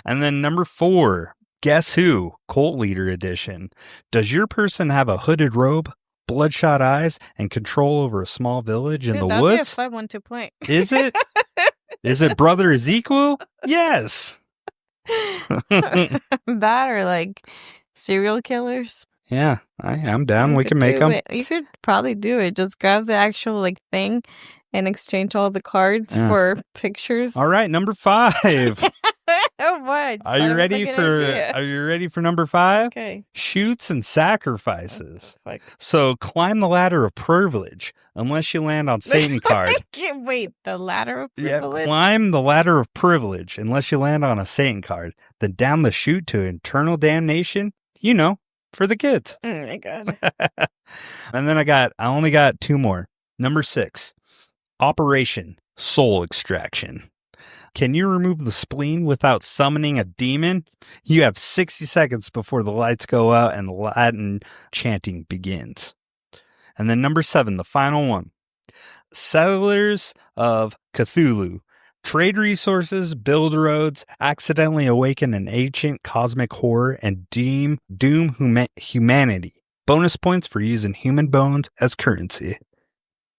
And then number 4, Guess Who, Cult Leader Edition. Does your person have a hooded robe, bloodshot eyes, and control over a small village in the woods? That'd be a fun one to play. Is it? Is it Brother Ezekiel? Yes. That or like serial killers. Yeah, I'm down. We can make them. You could probably do it. Just grab the actual like thing and exchange all the cards for pictures. All right, number 5. What? Are you ready for number 5? Okay. Shoots and sacrifices. So climb the ladder of privilege unless you land on Satan card. Wait, the ladder of privilege? Yeah, climb the ladder of privilege unless you land on a Satan card. Then down the chute to eternal damnation. You know, for the kids. Oh my God. And then I only got 2 more. Number 6, Operation Soul Extraction. Can you remove the spleen without summoning a demon? You have 60 seconds before the lights go out and Latin chanting begins. And then number 7, the final one. Settlers of Cthulhu. Trade resources, build roads, accidentally awaken an ancient cosmic horror, and doom humanity. Bonus points for using human bones as currency.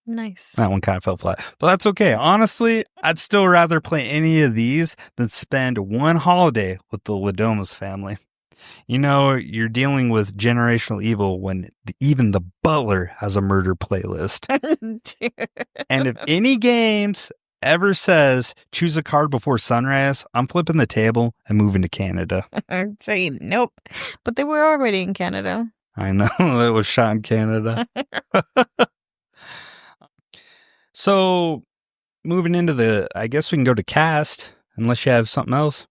Nice. That one kind of fell flat. But that's okay. Honestly, I'd still rather play any of these than spend one holiday with the Domas family. You know, you're dealing with generational evil when even the butler has a murder playlist. And if any games ever says choose a card before sunrise, I'm flipping the table and moving to Canada. I'm saying nope. But they were already in Canada. I know. It was shot in Canada. So, moving into I guess we can go to cast, unless you have something else.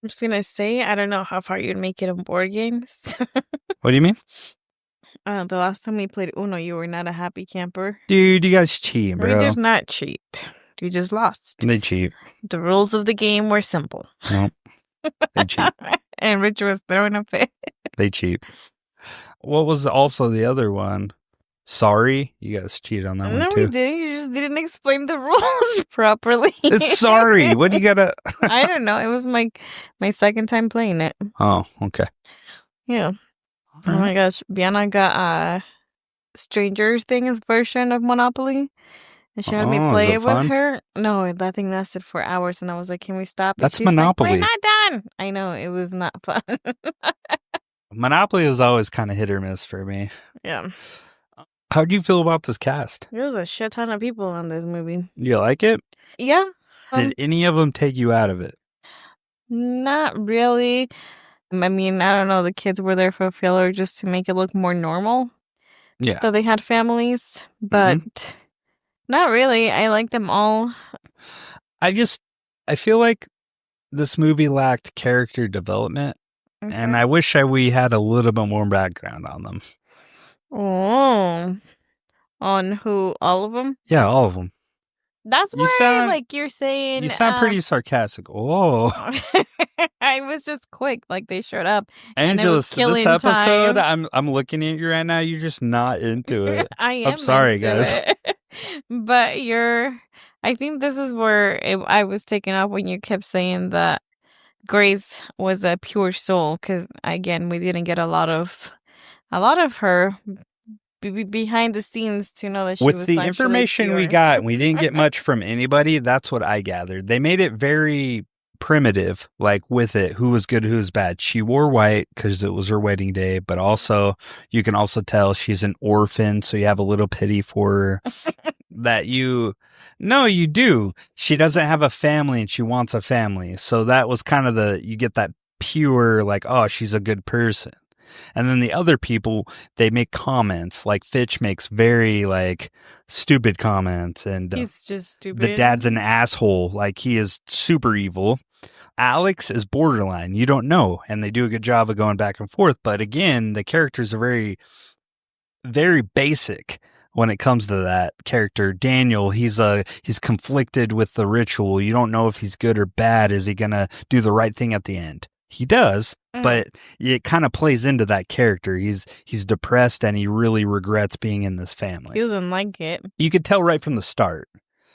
I'm just going to say, I don't know how far you'd make it on board games. What do you mean? The last time we played Uno, you were not a happy camper. Dude, you guys cheat, bro. We did not cheat. You just lost. They cheat. The rules of the game were simple. No, they cheat. And Rich was throwing a fit. They cheat. What was also the other one? Sorry, you guys cheated on that one too. No, we did. You just didn't explain the rules properly. It's sorry. What do you gotta? I don't know. It was my second time playing it. Oh, okay. Yeah. Oh my gosh, Bianna got Stranger Things version of Monopoly, and she had me play it with her. No, that thing lasted for hours, and I was like, "Can we stop?" That's Monopoly. Like, we're not done. I know, it was not fun. Monopoly was always kind of hit or miss for me. Yeah. How do you feel about this cast? There's a shit ton of people on this movie. Do you like it? Yeah. Did any of them take you out of it? Not really. I mean, I don't know. The kids were there for filler just to make it look more normal. Yeah. So they had families, but not really. I like them all. I feel like this movie lacked character development, and I wish we had a little bit more background on them. Oh. On who? All of them? Yeah, all of them. That's why, you're saying... You sound pretty sarcastic. Oh. I was just quick. Like, they showed up. Angela, this episode, I'm looking at you right now. You're just not into it. I'm sorry, guys. But I think this is where I was taken off when you kept saying that Grace was a pure soul. Because, again, we didn't get a lot of her behind the scenes to know that she was with the information pure. We got. We didn't get much from anybody. That's what I gathered. They made it very primitive, like with it, who was good, who was bad. She wore white because it was her wedding day, but also you can also tell she's an orphan, so you have a little pity for her. You do. She doesn't have a family and she wants a family. So that was kind of you get that pure, like, oh, she's a good person. And then the other people, they make comments, like Fitch makes very, like, stupid comments. And he's just stupid. The dad's an asshole. Like, he is super evil. Alex is borderline. You don't know. And they do a good job of going back and forth. But again, the characters are very, very basic when it comes to that character. Daniel, he's conflicted with the ritual. You don't know if he's good or bad. Is he going to do the right thing at the end? He does, but it kind of plays into that character. He's depressed and he really regrets being in this family. He doesn't like it. You could tell right from the start.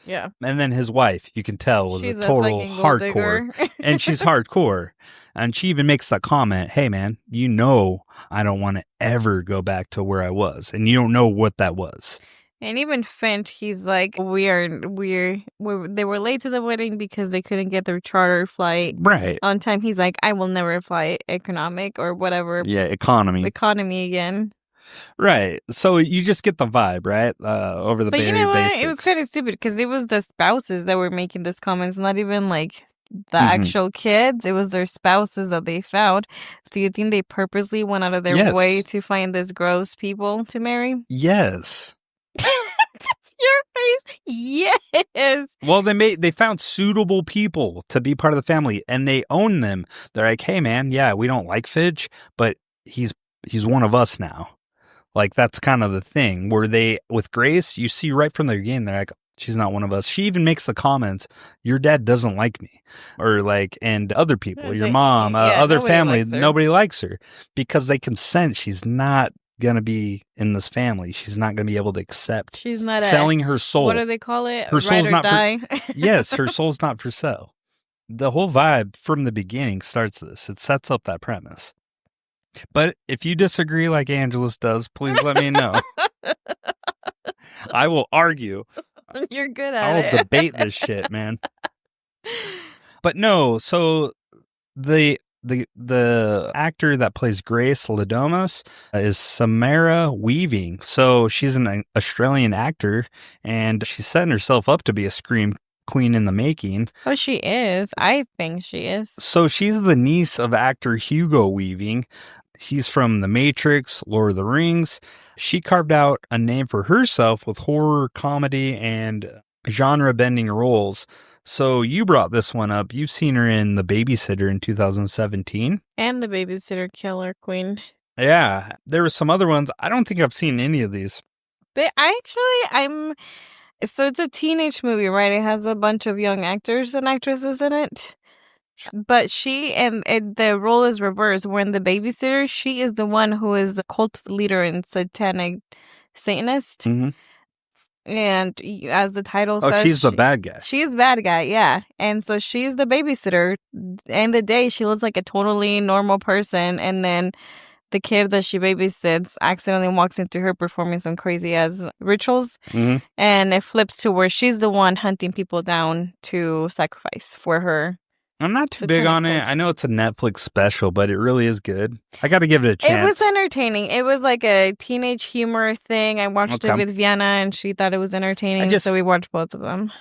Yeah. And then his wife, you can tell, was she's a total hardcore. And she's hardcore. And she even makes that comment, hey, man, I don't want to ever go back to where I was. And you don't know what that was. And even Finch, he's like, they were late to the wedding because they couldn't get their charter flight on time. He's like, I will never fly economic or whatever. Yeah, economy again. Right. So you just get the vibe, right? Over the very basics. It was kind of stupid because it was the spouses that were making these comments, not even like the actual kids. It was their spouses that they found. So you think they purposely went out of their way to find these gross people to marry? Yes. Your face, yes. Well, they found suitable people to be part of the family, and they own them. They're like, hey, man, yeah, we don't like Fidge, but he's one of us now. Like, that's kind of the thing where with Grace, you see right from the beginning, they're like, she's not one of us. She even makes the comments, your dad doesn't like me, or like, and other people, your mom, other family, nobody likes her because they can sense she's not gonna be in this family. She's not gonna be able to accept. She's not selling her soul. What do they call it? Her soul's not die. Yes, her soul's not for sale. The whole vibe from the beginning starts this. It sets up that premise. But if you disagree like Angelus does, please let me know. I will argue. You're good at it. I will debate this shit, man. But no, so the actor that plays Grace Domas is Samara Weaving. So she's an Australian actor, and she's setting herself up to be a scream queen in the making. Oh, she is. I think she is. So she's the niece of actor Hugo Weaving. He's from The Matrix, Lord of the Rings. She carved out a name for herself with horror, comedy, and genre-bending roles. So you brought this one up. You've seen her in The Babysitter in 2017. And The Babysitter Killer Queen. Yeah. There were some other ones. I don't think I've seen any of these. So it's a teenage movie, right? It has a bunch of young actors and actresses in it. But she, and the role is reversed. When The Babysitter, she is the one who is a cult leader in satanic Satanist. Mm-hmm. And as the title says, she's the bad guy. She's the bad guy, yeah. And so she's the babysitter. And the day she looks like a totally normal person, and then the kid that she babysits accidentally walks into her performing some crazy ass rituals, and it flips to where she's the one hunting people down to sacrifice for her. I'm not too big on it. I know it's a Netflix special, but it really is good. I got to give it a chance. It was entertaining. It was like a teenage humor thing. I watched it with Vienna, and she thought it was entertaining, so we watched both of them.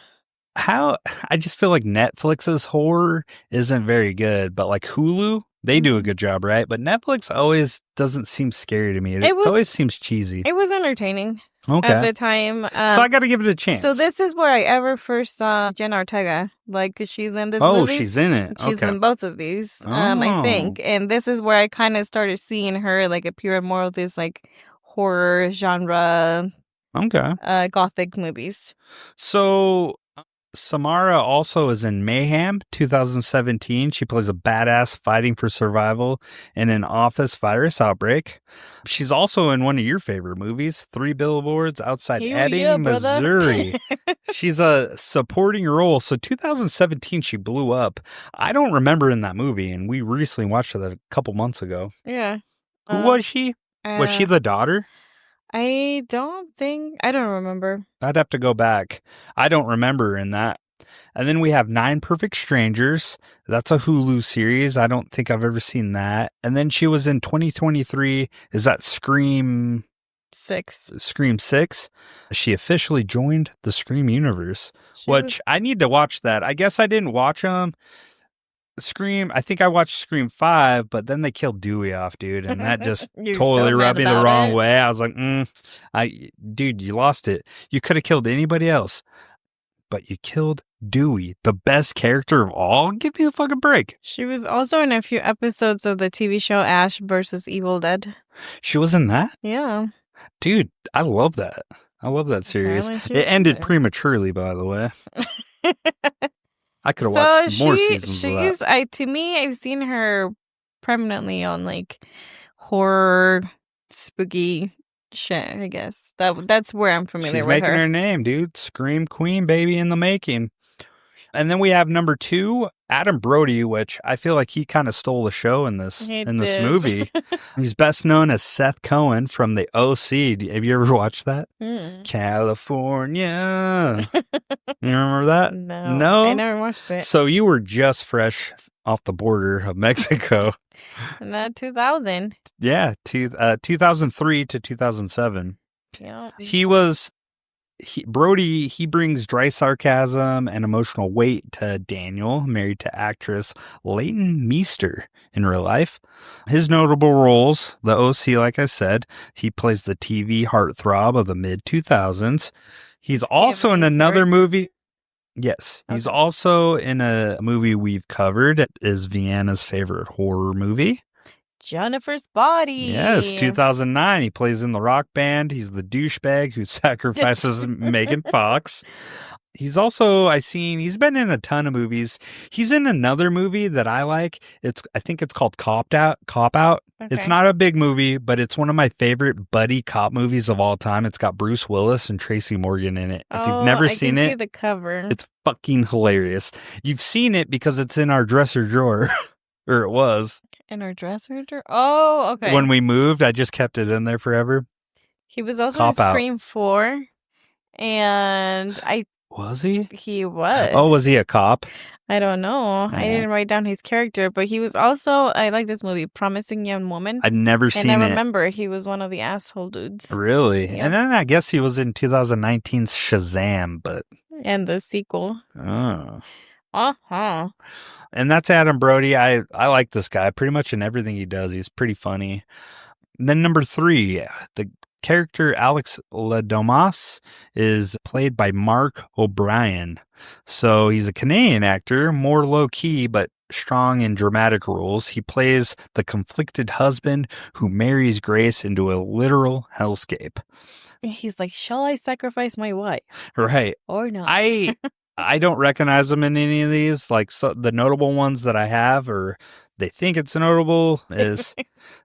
I just feel like Netflix's horror isn't very good, but like Hulu, they do a good job, right? But Netflix always doesn't seem scary to me. It always seems cheesy. It was entertaining. Okay. At the time. So I got to give it a chance. So this is where I ever first saw Jenna Ortega. Like, 'cause she's in this movie. Oh, she's in it. She's in both of these, I think. And this is where I kind of started seeing her, like, appear in more of these, like, horror genre, gothic movies. So Samara also is in Mayhem 2017. She plays a badass fighting for survival in an office virus outbreak. She's also in one of your favorite movies, 3 Billboards Outside Ebbing, Missouri. She's a supporting role. So 2017, she blew up. I don't remember in that movie, and we recently watched it a couple months ago. Yeah. Who was she? Was she the daughter? I don't remember. I'd have to go back. I don't remember in that. And then we have 9 Perfect Strangers. That's a Hulu series. I don't think I've ever seen that. And then she was in 2023. Is that Scream 6? Scream 6. She officially joined the Scream universe, I need to watch that. I guess I didn't watch them. Scream, I think I watched Scream 5, but then they killed Dewey off, dude, and that just totally rubbed me the wrong way. I was like, dude, you lost it. You could have killed anybody else, but you killed Dewey, the best character of all. Give me a fucking break. She was also in a few episodes of the TV show Ash vs. Evil Dead. She was in that? Yeah. Dude, I love that. I love that series. It ended prematurely, by the way. I could have watched more seasons of that. To me, I've seen her permanently on like horror, spooky shit, I guess. That's where I'm familiar with her. She's making her name, dude. Scream Queen, baby, in the making. And then we have number 2, Adam Brody, which I feel like he kind of stole the show in this movie. He's best known as Seth Cohen from the OC. Have you ever watched that? California. You remember that? No, I never watched it. So you were just fresh off the border of Mexico. In 2000. Yeah, 2003 to 2007. Yeah. Brody brings dry sarcasm and emotional weight to Daniel, married to actress Leighton Meester in real life. His notable roles, the OC, like I said, he plays the TV heartthrob of the mid-2000s. He's also in another movie. Yes, he's also in a movie we've covered. It is Vienna's favorite horror movie. Jennifer's Body. Yes, 2009. He plays in the rock band. He's the douchebag who sacrifices Megan Fox. He's also, he's been in a ton of movies. He's in another movie that I like. I think it's called Cop Out. Okay. It's not a big movie, but it's one of my favorite buddy cop movies of all time. It's got Bruce Willis and Tracy Morgan in it. If you've never seen it, I can see the cover. It's fucking hilarious. You've seen it because it's in our dresser drawer, or it was. In our dresser drawer? Oh, okay. When we moved, I just kept it in there forever. He was also in Scream 4, and Was he? He was. Oh, was he a cop? I don't know. I didn't write down his character, but he was also, I like this movie, Promising Young Woman. I'd never seen it. And I remember he was one of the asshole dudes. Really? Yep. And then I guess he was in 2019's Shazam, but... And the sequel. Oh. Uh-huh. And that's Adam Brody. I like this guy pretty much in everything he does. He's pretty funny. And then number 3, the character Alex Domas is played by Mark O'Brien. So he's a Canadian actor, more low-key, but strong in dramatic roles. He plays the conflicted husband who marries Grace into a literal hellscape. He's like, shall I sacrifice my wife? Right. Or not? I don't recognize him in any of these. Like the notable ones that I have are they think it's notable is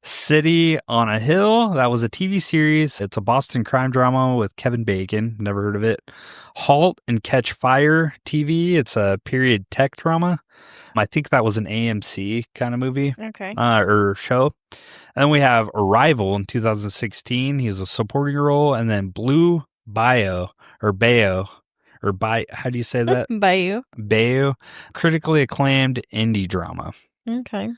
City on a Hill. That was a TV series. It's a Boston crime drama with Kevin Bacon. Never heard of it. Halt and Catch Fire TV. It's a period tech drama. I think that was an AMC kind of movie. Okay. Or show. And then we have Arrival in 2016. He was a supporting role. And then Blue Bayou, how do you say that? Bayou. Critically acclaimed indie drama. Okay.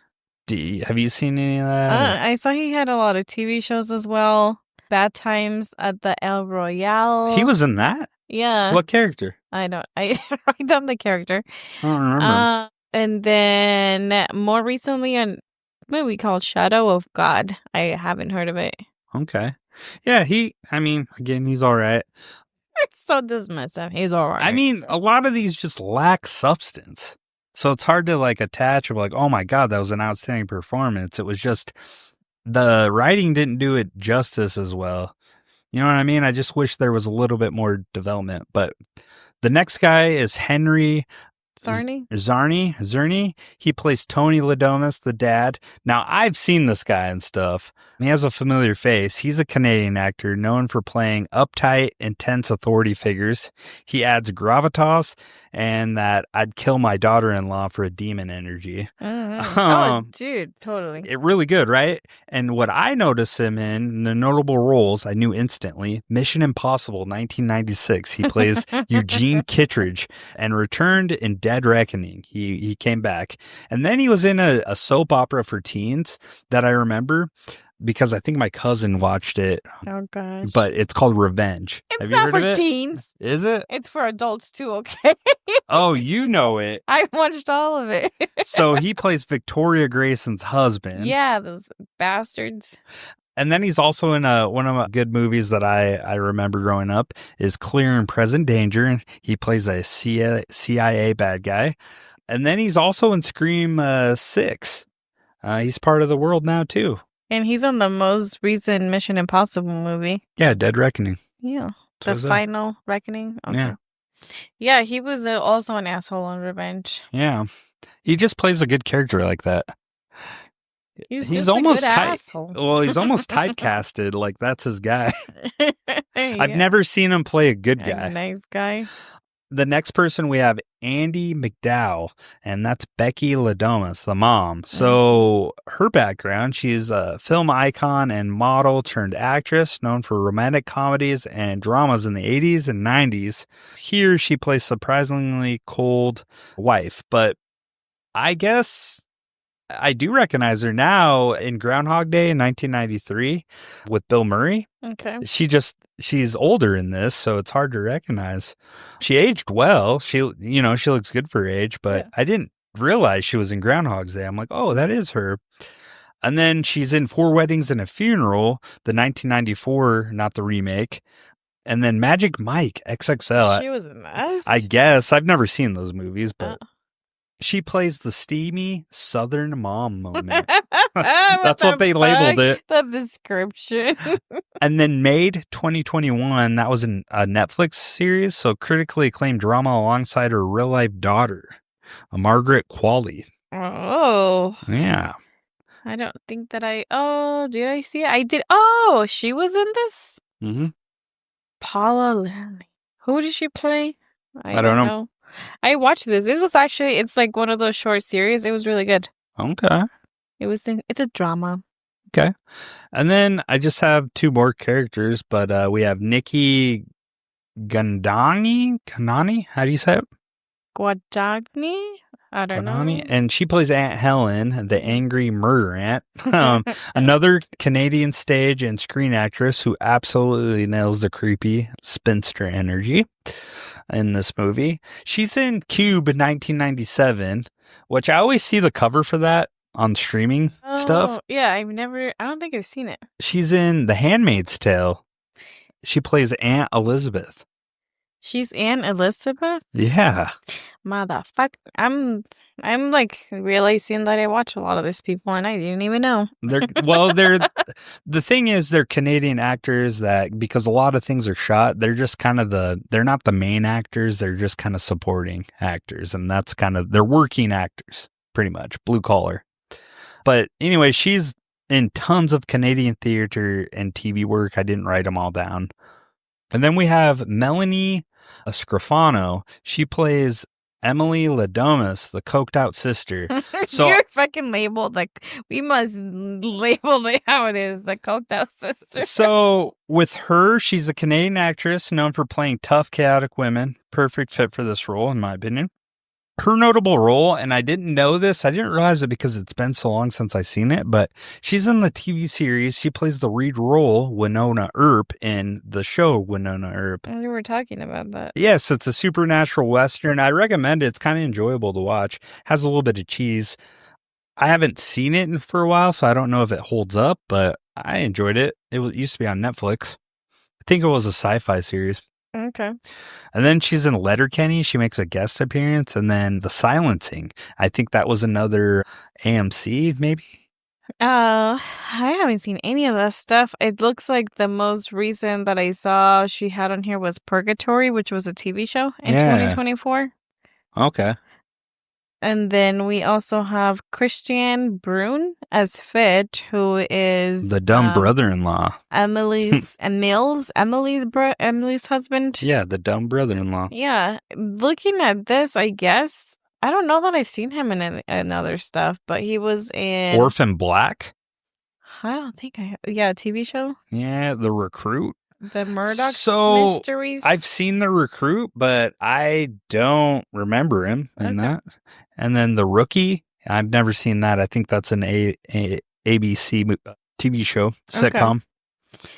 Have you seen any of that? I saw he had a lot of TV shows as well. Bad Times at the El Royale. He was in that? Yeah. What character? I write down the character. I don't remember. And then more recently, a movie called Shadow of God. I haven't heard of it. Okay. Yeah, again, he's all right. It's so dismissive. He's all right. I mean, a lot of these just lack substance. So it's hard to attach or oh my God, that was an outstanding performance. It was just the writing didn't do it justice as well. You know what I mean? I just wish there was a little bit more development. But the next guy is Henry Czerny. He plays Tony Domas, the dad. Now, I've seen this guy and stuff. He has a familiar face. He's a Canadian actor known for playing uptight, intense authority figures. He adds gravitas and that I'd kill my daughter-in-law for a demon energy. Dude, totally. Really good, right? And what I noticed him in the notable roles, I knew instantly. Mission Impossible, 1996. He plays Eugene Kittredge and returned in Dead Reckoning. He came back. And then he was in a soap opera for teens that I remember because I think my cousin watched it. Oh, gosh. But it's called Revenge. It's not for teens. Is it? It's for adults too, okay? Oh, you know it. I watched all of it. So he plays Victoria Grayson's husband. Yeah, those bastards. And then he's also in one of my good movies that I remember growing up is Clear and Present Danger. And he plays a CIA bad guy. And then he's also in Scream 6. He's part of the world now, too. And he's on the most recent Mission Impossible movie. Yeah, Dead Reckoning. Yeah. The Final Reckoning. Okay. Yeah. Yeah, he was also an asshole on Revenge. Yeah. He just plays a good character like that. He's almost asshole. Well, he's almost typecasted. Like, that's his guy. Yeah. I've never seen him play a good guy. A nice guy. The next person we have Andy McDowell, and that's Becky Ladomas, the mom. So her background, she's a film icon and model turned actress known for romantic comedies and dramas in the 80s and 90s. Here she plays surprisingly cold wife, but I guess I do recognize her now in Groundhog Day in 1993 with Bill Murray. Okay. She's older in this, so it's hard to recognize. She aged well. She looks good for her age, but I didn't realize she was in Groundhog Day. I'm like, oh, that is her. And then she's in Four Weddings and a Funeral, the 1994, not the remake. And then Magic Mike XXL. She was in that. I guess. I've never seen those movies, but she plays the steamy Southern mom moment. That's what they labeled it. The description. And then Maid 2021, that was a Netflix series, so critically acclaimed drama alongside her real-life daughter, Margaret Qualley. Oh. Yeah. I don't think that did I see it? I did. Oh, she was in this? Mm-hmm. Paula Lilly. Who did she play? I don't know. I watched this. It's like one of those short series. It was really good. Okay. It's a drama. Okay. And then I just have two more characters, but we have Nikki Ganani. How do you say it? Guadagni? I don't know. And she plays Aunt Helen, the angry murder aunt. Another Canadian stage and screen actress who absolutely nails the creepy spinster energy in this movie. She's in Cube in 1997, which I always see the cover for that on streaming stuff. Yeah, I don't think I've seen it. She's in The Handmaid's Tale. She plays Aunt Elizabeth. She's Aunt Elizabeth? Yeah. Motherfucker. I'm like realizing that I watch a lot of these people and I didn't even know. The thing is they're Canadian actors that, because a lot of things are shot, they're just kind of they're not the main actors, they're just kind of supporting actors. And that's they're working actors, pretty much, blue collar. But anyway, she's in tons of Canadian theater and TV work. I didn't write them all down. And then we have Melanie Scrofano. She plays Emily Domas, the coked out sister. So you're fucking labeled like we must label it how it is, the coked out sister. So with her, she's a Canadian actress known for playing tough, chaotic women. Perfect fit for this role, in my opinion. Her notable role, and I didn't know this, I didn't realize it because it's been so long since I've seen it, but she's in the TV series. She plays the lead role, Winona Earp, in the show Winona Earp. We were talking about that. Yes, it's a supernatural Western. I recommend it. It's kind of enjoyable to watch. Has a little bit of cheese. I haven't seen it for a while, so I don't know if it holds up, but I enjoyed it. It used to be on Netflix. I think it was a sci-fi series. Okay. And then she's in Letterkenny. She makes a guest appearance. And then The Silencing. I think that was another AMC, maybe? I haven't seen any of that stuff. It looks like the most recent that I saw she had on here was Purgatory, which was a TV show in 2024. Okay. And then we also have Christian Brune as Fitch, who is the dumb brother-in-law. Emily's husband. Yeah, the dumb brother-in-law. Yeah. Looking at this, I guess I don't know that I've seen him in other stuff, but he was in Orphan Black. I don't think I. Yeah, a TV show. Yeah, The Recruit. The Murdoch Mysteries. I've seen The Recruit, but I don't remember him in that. And then The Rookie, I've never seen that. I think that's an ABC TV show, sitcom. Okay.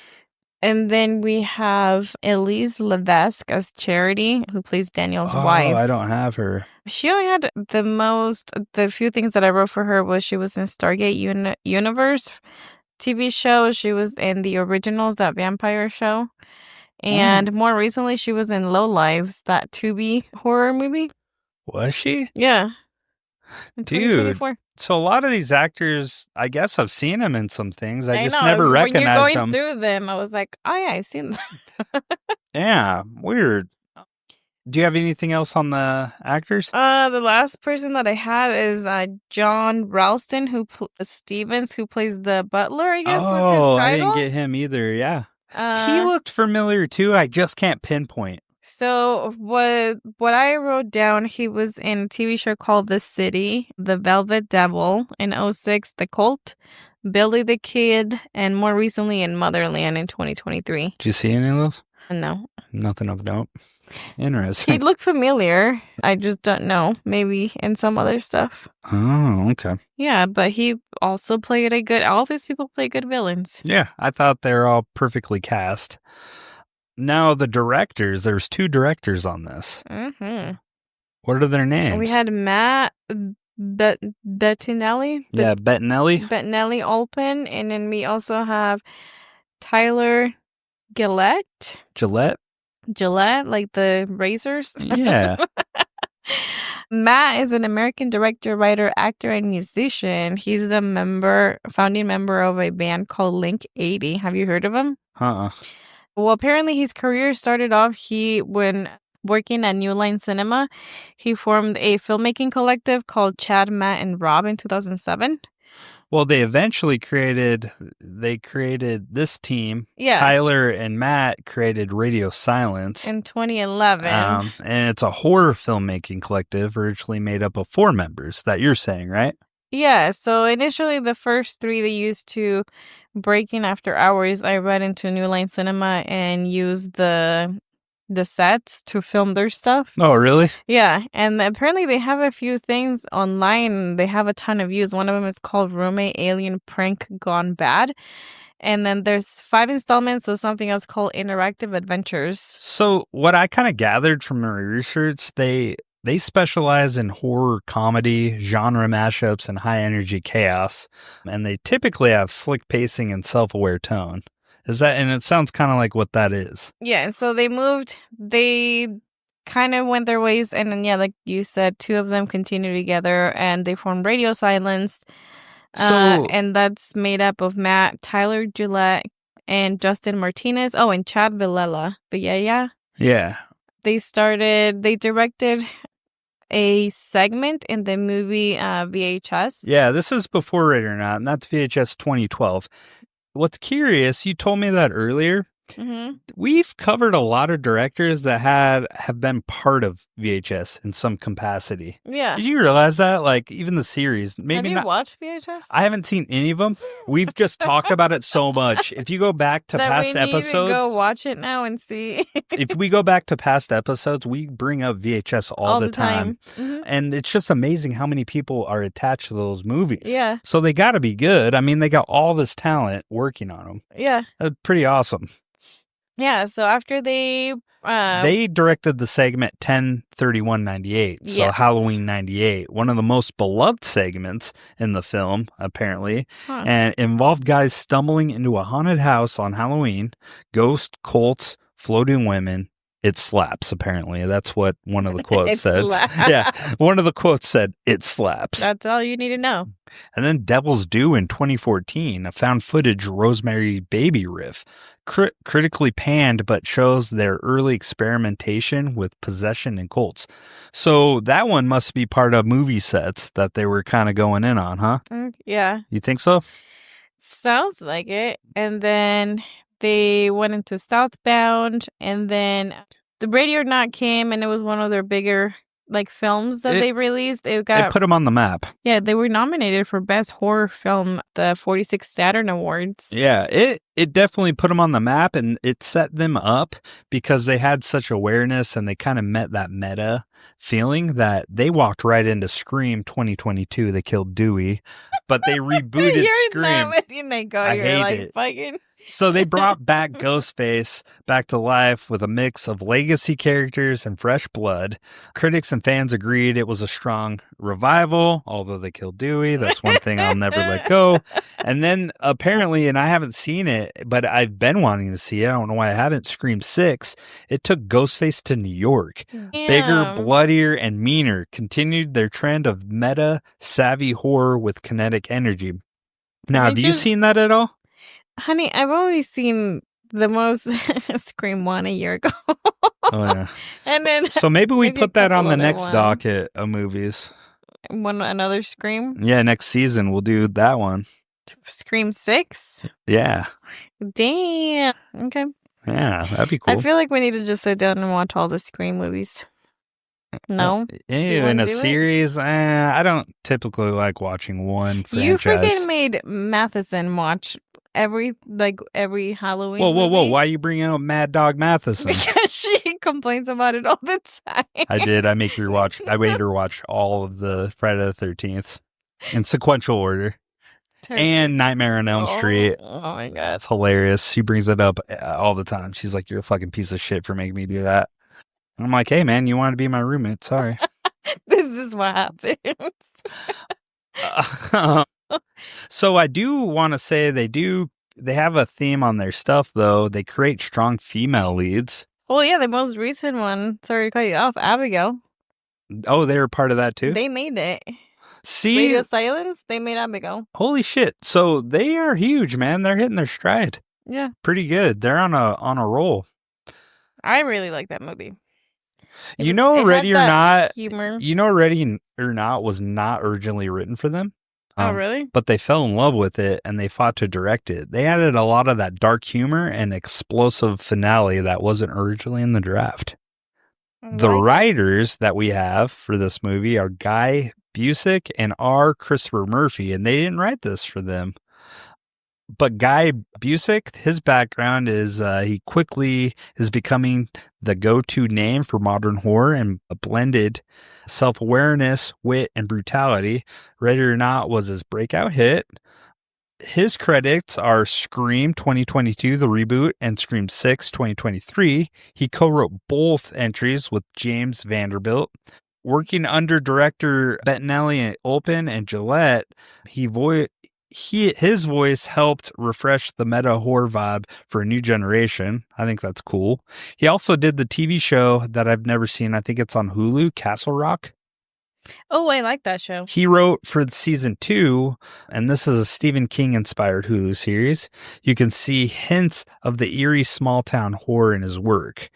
And then we have Elise Levesque as Charity, who plays Daniel's wife. Oh, I don't have her. She only had the few things that I wrote for her was she was in Stargate Universe TV show. She was in the Originals, that vampire show. And more recently, she was in Low Lives, that Tubi horror movie. Was she? Yeah. Dude, so a lot of these actors, I guess I've seen them in some things. I just never recognized them. When you're going through them, I was like, oh yeah, I've seen them. Yeah, weird. Do you have anything else on the actors? The last person that I had is John Ralston, Stevens, who plays the butler, I guess was his title. I didn't get him either, yeah. He looked familiar too, I just can't pinpoint. So what I wrote down, he was in a TV show called The City, The Velvet Devil in 2006, The Cult, Billy the Kid, and more recently in Motherland in 2023. Did you see any of those? No. Nothing of note. Interesting. He looked familiar. I just don't know. Maybe in some other stuff. Oh, okay. Yeah, but he also played all these people play good villains. Yeah, I thought they were all perfectly cast. Now, the directors, there's 2 directors on this. Mm-hmm. What are their names? We had Matt Bettinelli. Bettinelli. Bettinelli Alpin. And then we also have Tyler Gillette, like the razors. Yeah. Matt is an American director, writer, actor, and musician. He's the founding member of a band called Link 80. Have you heard of him? Well, apparently his career started off when working at New Line Cinema. He formed a filmmaking collective called Chad, Matt, and Rob in 2007. Well, they eventually created this team. Yeah. Tyler and Matt created Radio Silence in 2011. And it's a horror filmmaking collective originally made up of 4 members that you're saying, right? Yeah. So initially the first 3 they used to break in after hours. I read into New Line Cinema and used the sets to film their stuff. Oh, really? Yeah. And apparently they have a few things online. They have a ton of views. One of them is called Roommate Alien Prank Gone Bad. And then there's 5 installments of something else called Interactive Adventures. So what I kind of gathered from my research, they specialize in horror comedy, genre mashups, and high energy chaos. And they typically have slick pacing and self-aware tone. And it sounds kind of like what that is. Yeah, so they kind of went their ways, and then, yeah, like you said, 2 of them continue together, and they formed Radio Silence, and that's made up of Matt, Tyler Gillette, and Justin Martinez, and Chad Villela. But yeah. Yeah. They directed a segment in the movie VHS. Yeah, this is before Ready or Not, and that's VHS 2012. What's curious, you told me that earlier. Mm-hmm. We've covered a lot of directors that have been part of VHS in some capacity. Yeah. Did you realize that? Like, even the series. Maybe Have you watched VHS? I haven't seen any of them. We've just talked about it so much. If you go back to past episodes... we need to go watch it now and see. If we go back to past episodes, we bring up VHS all the time. Mm-hmm. And it's just amazing how many people are attached to those movies. Yeah. So they got to be good. I mean, they got all this talent working on them. Yeah. That's pretty awesome. Yeah, so after they directed the segment 10/31/98, so yes. Halloween 98, one of the most beloved segments in the film, apparently, and involved guys stumbling into a haunted house on Halloween, ghosts, cults, floating women. It slaps, apparently. That's what one of the quotes said. Yeah, one of the quotes said, "It slaps." That's all you need to know. And then Devil's Due in 2014, a found footage Rosemary's Baby riff, critically panned, but shows their early experimentation with possession and cults. So that one must be part of movie sets that they were kind of going in on, huh? Yeah. You think so? Sounds like it. And then they went into Southbound, and then the Ready or Not came, and it was one of their bigger films that they released. They put them on the map. Yeah, they were nominated for Best Horror Film, the 46 Saturn Awards. Yeah, it definitely put them on the map, and it set them up because they had such awareness, and they kind of met that meta feeling that they walked right into Scream 2022. They killed Dewey, but they rebooted You're Scream. not letting it go. You're hate it. Fucking... So they brought back Ghostface back to life with a mix of legacy characters and fresh blood. Critics and fans agreed it was a strong revival, although they killed Dewey. That's one thing I'll never let go. And then apparently, and I haven't seen it, but I've been wanting to see it. I don't know why I haven't. Scream 6. It took Ghostface to New York. Damn. Bigger, bloodier, and meaner. Continued their trend of meta, savvy horror with kinetic energy. Now, have you seen that at all? Honey, I've only seen the most Scream 1 a year ago. Oh, yeah. And then so maybe we put that on the next docket of movies. Another Scream? Yeah, next season we'll do that one. Scream 6? Yeah. Damn. Okay. Yeah, that'd be cool. I feel like we need to just sit down and watch all the Scream movies. No? In a series? I don't typically like watching one franchise. You freaking made Matheson watch every Halloween Whoa, movie. why are you bringing up Mad Dog Matheson? Because she complains about it all the time. I did. I made her watch all of the Friday the 13th in sequential order. And Nightmare on Elm Street. Oh my God. It's hilarious. She brings it up all the time. She's like, "You're a fucking piece of shit for making me do that." And I'm like, "Hey man, you want to be my roommate. Sorry." This is what happens. So I do want to say they have a theme on their stuff though. They create strong female leads. Well, yeah, the most recent one, sorry to cut you off, Abigail. Oh, they were part of that too? They made it. See? Radio Silence, they made Abigail. Holy shit. So they are huge, man. They're hitting their stride. Yeah. Pretty good. They're on a roll. I really like that movie. Ready or Not. Humor. Ready or Not was not originally written for them. Oh, really? But they fell in love with it and they fought to direct it. They added a lot of that dark humor and explosive finale that wasn't originally in the draft. The writers that we have for this movie are Guy Busick and R. Christopher Murphy, and they didn't write this for them. But Guy Busick, his background is he quickly is becoming the go-to name for modern horror and blended self-awareness, wit, and brutality. Ready or Not was his breakout hit. His credits are Scream 2022, the reboot, and Scream 6 2023. He co-wrote both entries with James Vanderbilt. Working under director Bettinelli and Olpin and Gillette, his voice helped refresh the meta horror vibe for a new generation. I think that's cool. He also did the TV show that I've never seen. I think it's on Hulu, Castle Rock. Oh, I like that show. He wrote for season 2, and this is a Stephen King-inspired Hulu series. You can see hints of the eerie small-town horror in his work.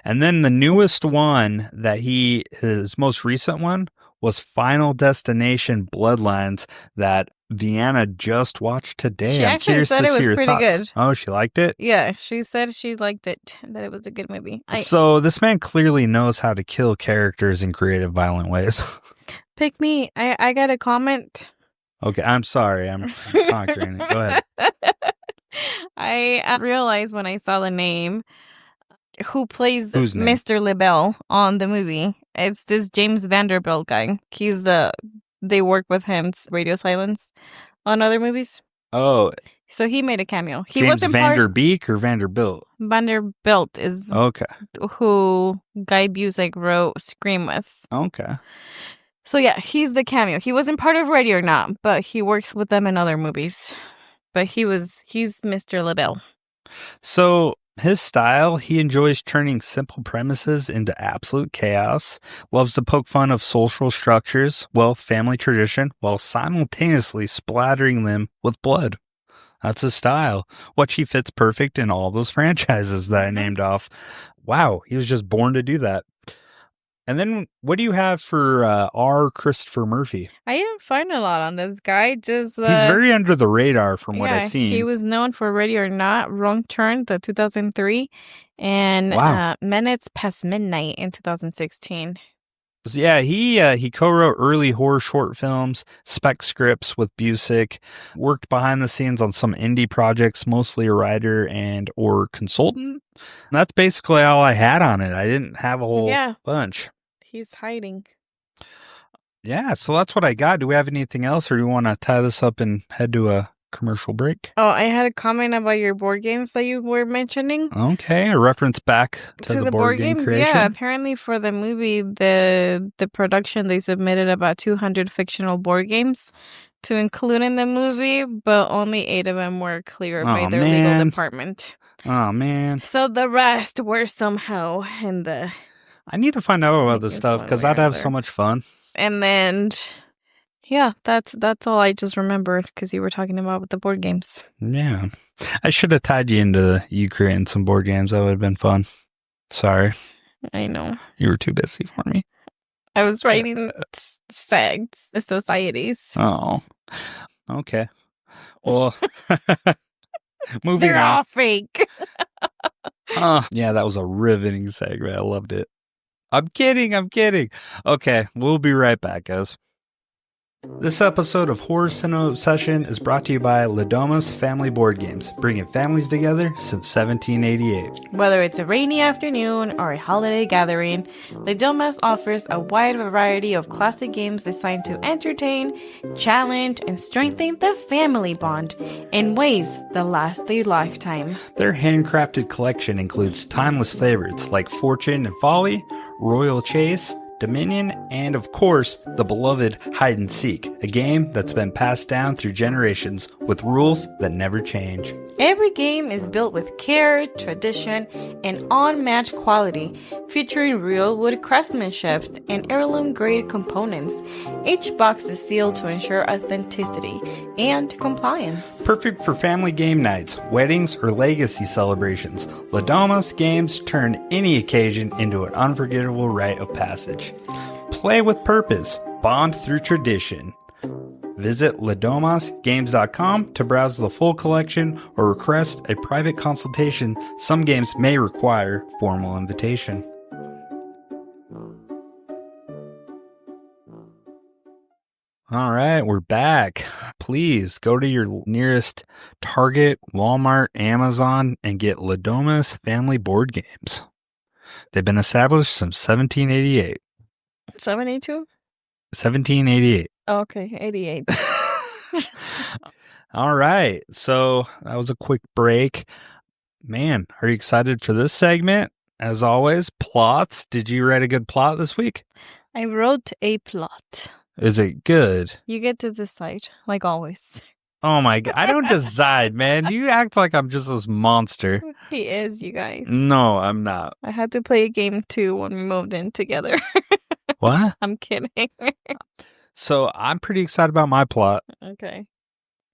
And then the newest one his most recent one, was Final Destination Bloodlines that Vienna just watched today. She actually said it was pretty good. Oh, she liked it? Yeah, she said she liked it, that it was a good movie. So this man clearly knows how to kill characters in creative, violent ways. Pick me. I got a comment. Okay, I'm sorry. I'm conquering it. Go ahead. I realized when I saw the name who plays Whose name? Mr. LaBelle on the movie. It's this James Vanderbilt guy. They work with him, Radio Silence, on other movies. Oh. So he made a cameo. He James wasn't Vanderbeek or Vanderbilt? Vanderbilt is who Guy Busick wrote Scream with. Okay. So yeah, he's the cameo. He wasn't part of Radio or not, but he works with them in other movies. But he's Mr. LaBelle. So his style, he enjoys turning simple premises into absolute chaos, loves to poke fun of social structures, wealth, family tradition, while simultaneously splattering them with blood. That's his style, which he fits perfect in all those franchises that I named off. Wow, he was just born to do that. And then what do you have for R. Christopher Murphy? I didn't find a lot on this guy. He's very under the radar from what I've seen. He was known for Radio or Not, Wrong Turn, the 2003, and Minutes Past Midnight in 2016. So yeah, he co-wrote early horror short films, spec scripts with Busick, worked behind the scenes on some indie projects, mostly a writer and or consultant. And that's basically all I had on it. I didn't have a whole bunch. He's hiding. Yeah, so that's what I got. Do we have anything else, or do you want to tie this up and head to a commercial break? Oh, I had a comment about your board games that you were mentioning. Okay, a reference back to the board game creation. Yeah, apparently for the movie, the production, they submitted about 200 fictional board games to include in the movie, but only 8 of them were cleared by their legal department. Oh, man. So the rest were somehow in the... I need to find out about this stuff because I'd have so much fun. And then, yeah, that's all I just remembered because you were talking about the board games. Yeah. I should have tied you into you creating some board games. That would have been fun. Sorry. I know. You were too busy for me. I was writing societies. Oh. Okay. Well, moving on. They're all fake. Yeah, that was a riveting segment. I loved it. I'm kidding. Okay, we'll be right back, guys. This episode of Horror Cinema Obsession is brought to you by Domas Family Board Games, bringing families together since 1788. Whether it's a rainy afternoon or a holiday gathering, Domas offers a wide variety of classic games designed to entertain, challenge, and strengthen the family bond in ways that last a lifetime. Their handcrafted collection includes timeless favorites like Fortune and Folly, Royal Chase, Dominion, and of course, the beloved Hide and Seek, a game that's been passed down through generations with rules that never change. Every game is built with care, tradition, and unmatched quality, featuring real wood craftsmanship and heirloom-grade components. Each box is sealed to ensure authenticity and compliance. Perfect for family game nights, weddings, or legacy celebrations, Domas games turn any occasion into an unforgettable rite of passage. Play with purpose. Bond through tradition. Visit ladomasgames.com to browse the full collection or request a private consultation. Some games may require formal invitation. All right, we're back. Please go to your nearest Target, Walmart, Amazon, and get Domas Family Board Games. They've been established since 1788. 782? 1788. Oh, okay, 88. All right, so that was a quick break. Man, are you excited for this segment? As always, plots. Did you write a good plot this week? I wrote a plot. Is it good? You get to decide, like always. Oh my God, I don't decide, man. You act like I'm just this monster. He is, you guys. No, I'm not. I had to play a game too when we moved in together. What? I'm kidding. So I'm pretty excited about my plot. Okay.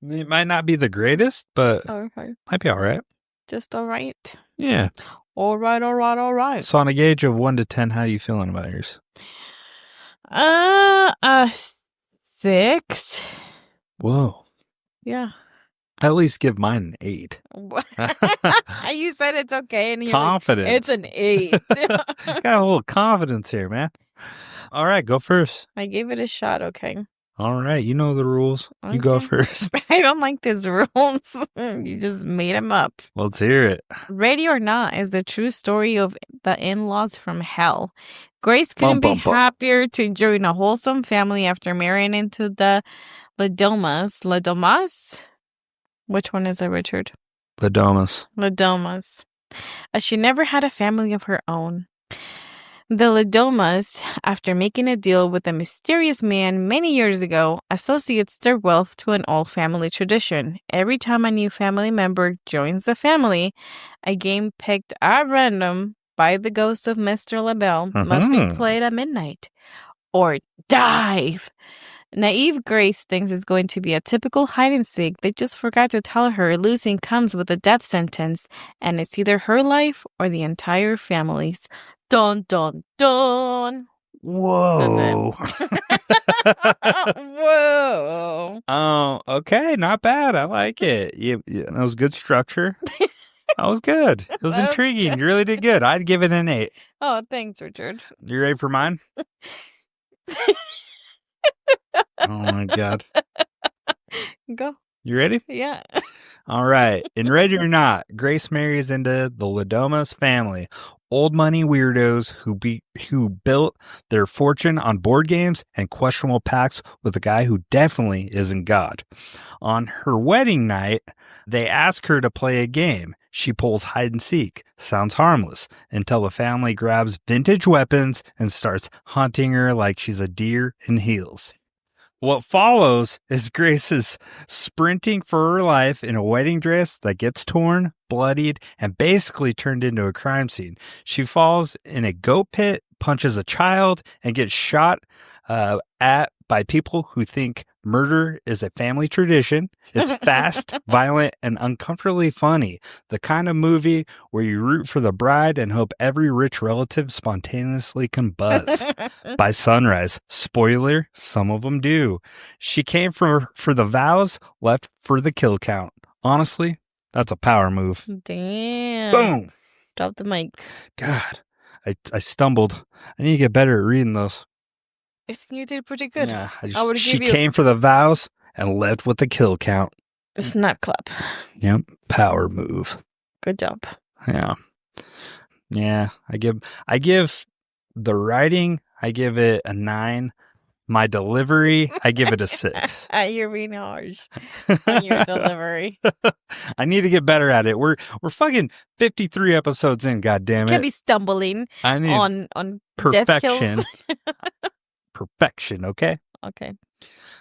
It might not be the greatest, but might be all right. Just all right. Yeah. All right. So on a gauge of 1 to 10, how are you feeling about yours? 6. Whoa. Yeah. At least give mine an 8. You said it's okay. And Confidence. Like, it's an 8. Got a little confidence here, man. All right, go first. I gave it a shot, okay. All right, you know the rules. Okay. You go first. I don't like these rules. You just made them up. Let's hear it. Ready or Not is the true story of the in-laws from hell. Grace couldn't be happier to join a wholesome family after marrying into the Domas? Which one is it, Richard? Domas. She never had a family of her own. The Domas, after making a deal with a mysterious man many years ago, associates their wealth to an old family tradition. Every time a new family member joins the family, a game picked at random by the ghost of Mr. LaBelle must be played at midnight. Or dive! Naive Grace thinks it's going to be a typical hide-and-seek. They just forgot to tell her losing comes with a death sentence, and it's either her life or the entire family's. Dun, dun, dun. Whoa. Whoa. Oh, okay. Not bad. I like it. That was good structure. That was good. It was intriguing. You really did good. I'd give it an 8. Oh, thanks, Richard. You ready for mine? Oh, my God. Go. You ready? Yeah. All right. In Ready or Not, Grace marries into the Domas family, old money weirdos who built their fortune on board games and questionable pacts with a guy who definitely isn't God. On her wedding night, they ask her to play a game. She pulls hide and seek. Sounds harmless until the family grabs vintage weapons and starts hunting her like she's a deer in heels. What follows is Grace's sprinting for her life in a wedding dress that gets torn, bloodied, and basically turned into a crime scene. She falls in a goat pit, punches a child, and gets shot at by people who think murder is a family tradition. It's fast, violent, and uncomfortably funny. The kind of movie where you root for the bride and hope every rich relative spontaneously combust. By sunrise, spoiler, some of them do. She came for the vows, left for the kill count. Honestly, that's a power move. Damn. Boom. Drop the mic. God, I stumbled. I need to get better at reading those. I think you did pretty good. Yeah, she came for the vows and left with the kill count. Snap clap. Yep, power move. Good job. Yeah. Yeah, I give the writing, I give it a 9. My delivery, I give it a 6. You're being harsh on your delivery. I need to get better at it. We're fucking 53 episodes in, goddammit. Can't be stumbling on perfection. Death kills. Perfection, okay? Okay.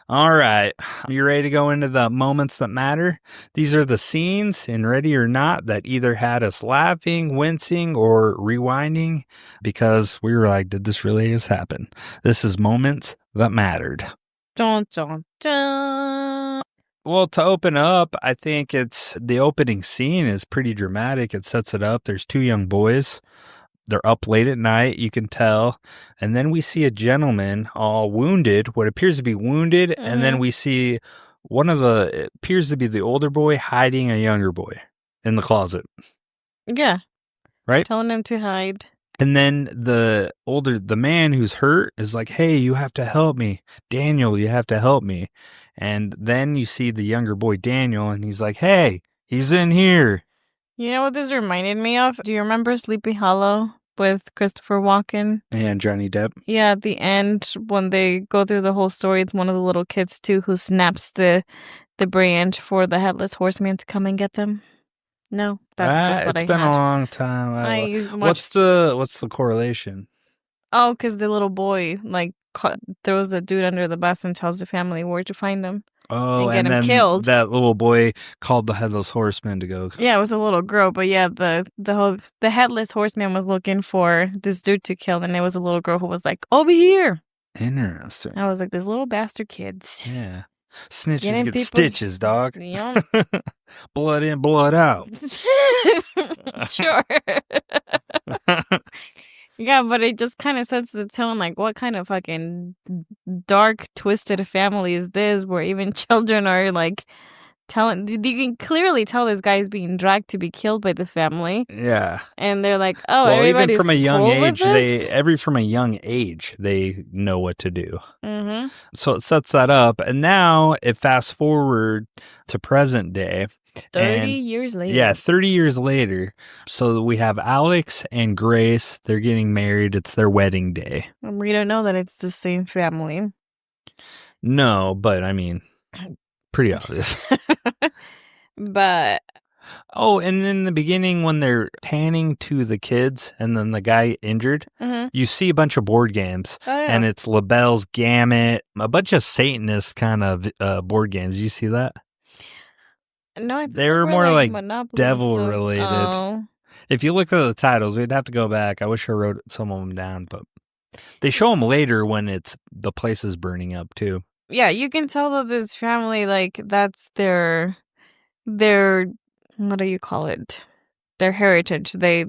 All right. You ready to go into the moments that matter? These are the scenes in Ready or Not that either had us laughing, wincing, or rewinding because we were like, did this really just happen? This is moments that mattered. Dun, dun, dun. Well, to open up, I think it's the opening scene is pretty dramatic. It sets it up. There's 2 young boys. They're up late at night, you can tell. And then we see a gentleman all wounded, what appears to be wounded. Mm-hmm. And then we see it appears to be the older boy hiding a younger boy in the closet. Yeah. Right? Telling him to hide. And then the man who's hurt is like, hey, you have to help me. Daniel, you have to help me. And then you see the younger boy, Daniel, and he's like, hey, he's in here. You know what this reminded me of? Do you remember Sleepy Hollow with Christopher Walken? And Johnny Depp? Yeah, at the end, when they go through the whole story, it's one of the little kids, too, who snaps the branch for the Headless Horseman to come and get them. No, that's just what I had. It's been a long time. What's the correlation? Oh, because the little boy, throws a dude under the bus and tells the family where to find them. Oh, and get him then killed. That little boy called the Headless Horseman to go. Yeah, it was a little girl, but yeah, the Headless Horseman was looking for this dude to kill, and there was a little girl who was like, over here. Interesting. I was like, these little bastard kids. Yeah. Snitches Getting get people- stitches, dog. Yep. Blood in, blood out. Sure. Yeah, but it just kind of sets the tone, like, what kind of fucking dark, twisted family is this, where even children are, like, telling... You can clearly tell this guy is being dragged to be killed by the family. Yeah. And they're like, oh, well, everybody's even from a young cool with age, this? from a young age, they know what to do. Mm-hmm. So it sets that up. And now it fast forward to present day. 30 years later. Yeah, 30 years later. So we have Alex and Grace. They're getting married. It's their wedding day. And we don't know that it's the same family. No, but I mean, pretty obvious. But... Oh, and in the beginning when they're panning to the kids and then the guy injured, you see a bunch of board games. Oh, yeah. And it's LaBelle's Gamut, a bunch of Satanist kind of board games. You see that? No, I think They were more like Monopoly devil stuff. related. Oh. If you look at the titles, we'd have to go back. I wish I wrote some of them down, but they show them later when the place is burning up too. Yeah, you can tell that this family, like, that's their what do you call it? Their heritage. They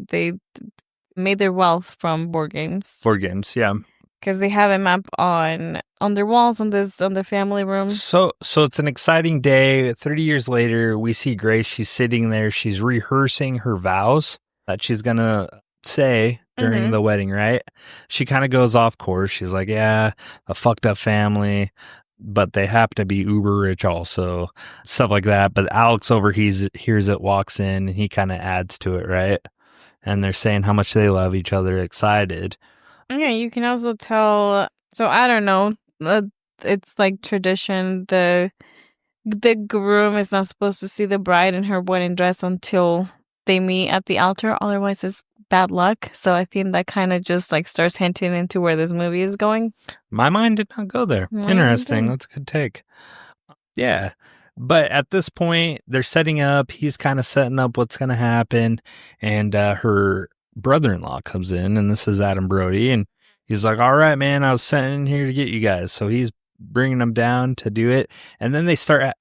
made their wealth from board games. Board games, yeah. Because they have a map on their walls on the family room. So it's an exciting day. 30 years later, we see Grace. She's sitting there. She's rehearsing her vows that she's going to say during the wedding, right? She kind of goes off course. She's like, yeah, a fucked up family, but they happen to be uber rich also, stuff like that. But Alex hears it, walks in, and he kind of adds to it, right? And they're saying how much they love each other, excited. Yeah, you can also tell. So I don't know. It's like tradition. The groom is not supposed to see the bride in her wedding dress until they meet at the altar. Otherwise, it's bad luck. So I think that kind of just like starts hinting into where this movie is going. My mind did not go there. Interesting. That's a good take. Yeah. But at this point, they're setting up. He's kind of setting up what's going to happen. And her brother-in-law comes in, and this is Adam Brody. And he's like, all right, man, I was sent in here to get you guys. So he's bringing them down to do it. And then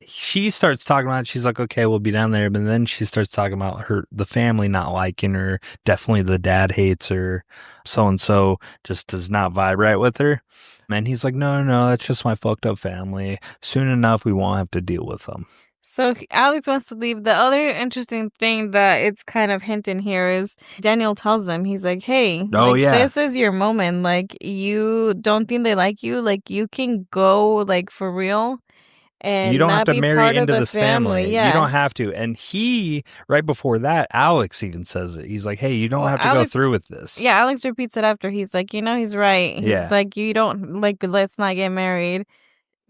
she starts talking about it. She's like, okay, we'll be down there. But then she starts talking about the family not liking her. Definitely the dad hates her. So-and-so just does not vibe right with her. And he's like, no, that's just my fucked up family. Soon enough, we won't have to deal with them. So Alex wants to leave. The other interesting thing that it's kind of hinting here is Daniel tells him, he's like, hey, this is your moment. Like, you don't think they like you? Like, you can go, like, for real. And you don't have to marry into this family. Yeah. You don't have to. And right before that, Alex even says it. He's like, hey, you don't have to go through with this. Yeah, Alex repeats it after. He's like, he's right. He's like, you don't, like, let's not get married.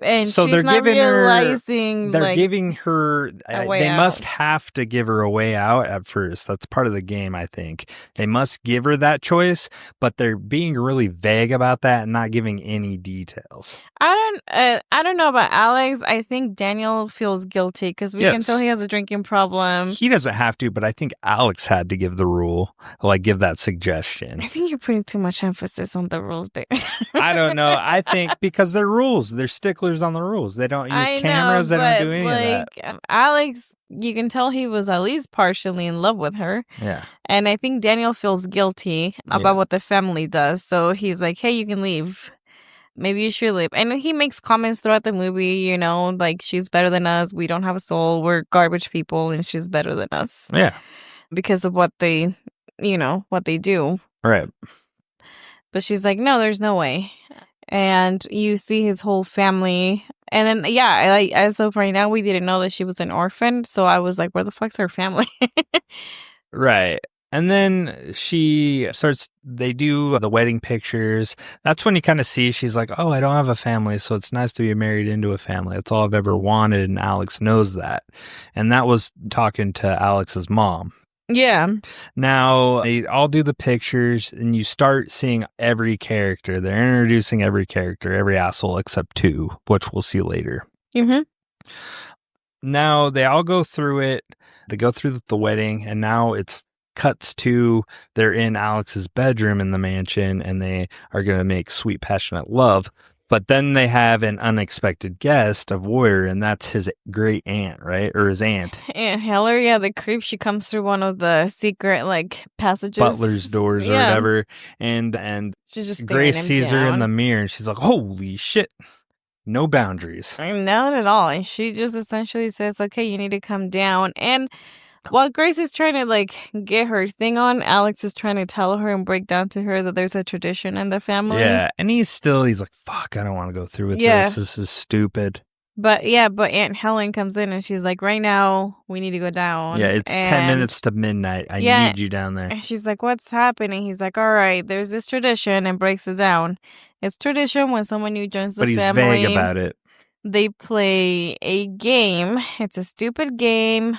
And so she's not realizing they're giving her a way they out. must have to give her a way out at first. That's part of the game, I think. They must give her that choice, but they're being really vague about that and not giving any details. I don't know about Alex. I think Daniel feels guilty because we can tell he has a drinking problem. He doesn't have to, but I think Alex had to give the rule, like give that suggestion. I think you're putting too much emphasis on the rules, babe. I don't know. I think because they're rules. They're sticklers on the rules. They don't use cameras. They don't do any of that. Alex, you can tell he was at least partially in love with her. Yeah. And I think Daniel feels guilty about what the family does. So he's like, hey, you can leave. Maybe you should leave. And he makes comments throughout the movie, like, she's better than us. We don't have a soul. We're garbage people, and she's better than us. Yeah. Because of what they, what they do. Right. But she's like, no, there's no way. And you see his whole family. And then, as of right now, we didn't know that she was an orphan. So I was like, where the fuck's her family? Right. And then they do the wedding pictures. That's when you kind of see, she's like, oh, I don't have a family, so it's nice to be married into a family. That's all I've ever wanted, and Alex knows that. And that was talking to Alex's mom. Yeah. Now, they all do the pictures, and you start seeing every character. They're introducing every character, every asshole except two, which we'll see later. Mm-hmm. Now they all go through it. They go through the wedding, and now it's cuts to they're in Alex's bedroom in the mansion, and they are going to make sweet, passionate love. But then they have an unexpected guest, a voyeur, and that's his great aunt, right? Or his aunt. Aunt Hillary, the creep, she comes through one of the secret, passages. Butler's doors or whatever. And she's just Grace sees her in the mirror, and she's like, holy shit. No boundaries. Not at all. And she just essentially says, okay, you need to come down. And while Grace is trying to, get her thing on, Alex is trying to tell her and break down to her that there's a tradition in the family. Yeah, and he's like, fuck, I don't want to go through with this. This is stupid. But Aunt Helen comes in and she's like, right now, we need to go down. Yeah, it's 10 minutes to midnight. I need you down there. And she's like, what's happening? He's like, all right, there's this tradition, and breaks it down. It's tradition when someone new joins the family. But he's vague about it. They play a game. It's a stupid game.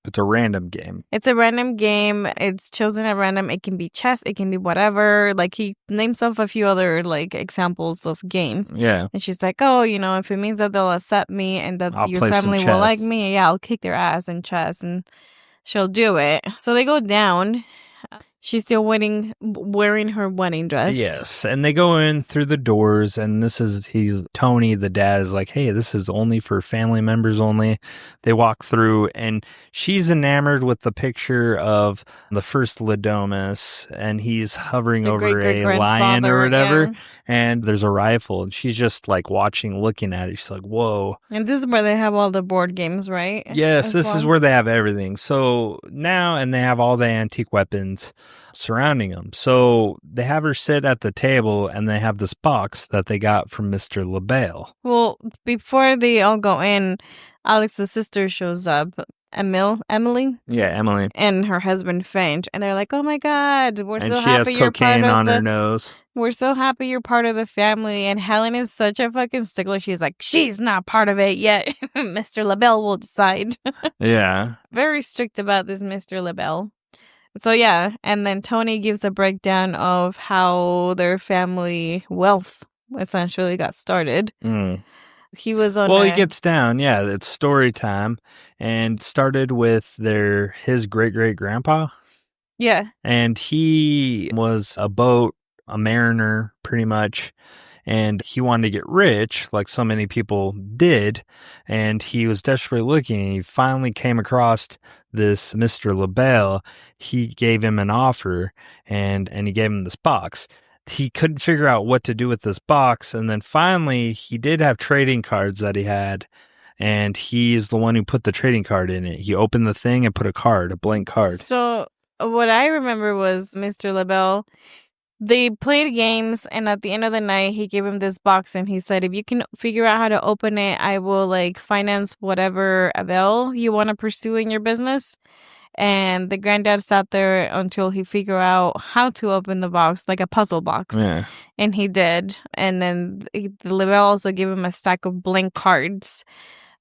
It's a random game. It's a random game. It's chosen at random. It can be chess. It can be whatever. He names off a few other, examples of games. Yeah. And she's like, oh, if it means that they'll accept me and that your family will like me, I'll kick their ass in chess. And she'll do it. So they go down. She's still wearing her wedding dress. Yes, and they go in through the doors, and Tony, the dad, is like, hey, this is only for family members only. They walk through, and she's enamored with the picture of the first Domas, and he's hovering over a lion or whatever, and there's a rifle, and she's just, watching, looking at it. She's like, whoa. And this is where they have all the board games, right? Yes, this is where they have everything. So now, and they have all the antique weapons surrounding them. So they have her sit at the table, and they have this box that they got from Mr. LaBelle. Well, before they all go in, Alex's sister shows up. Emily? Yeah, Emily. And her husband, Finch. And they're like, oh my God, we're so happy you're part of cocaine on her nose. We're so happy you're part of the family. And Helen is such a fucking stickler. She's like, she's not part of it yet. Mr. LaBelle will decide. Yeah. Very strict about this Mr. LaBelle. So yeah, and then Tony gives a breakdown of how their family wealth essentially got started. He was on. He gets down. Yeah, it's story time, and started with his great grandpa. Yeah, and he was a mariner, pretty much. And he wanted to get rich, like so many people did. And he was desperately looking. He finally came across this Mr. LaBelle. He gave him an offer, and he gave him this box. He couldn't figure out what to do with this box. And then finally, he did have trading cards that he had. And he's the one who put the trading card in it. He opened the thing and put a blank card. So what I remember was Mr. LaBelle. They played games, and at the end of the night, he gave him this box, and he said, if you can figure out how to open it, I will, finance whatever avail you want to pursue in your business. And the granddad sat there until he figured out how to open the box, like a puzzle box. Yeah. And he did. And then the LaBelle also gave him a stack of blank cards.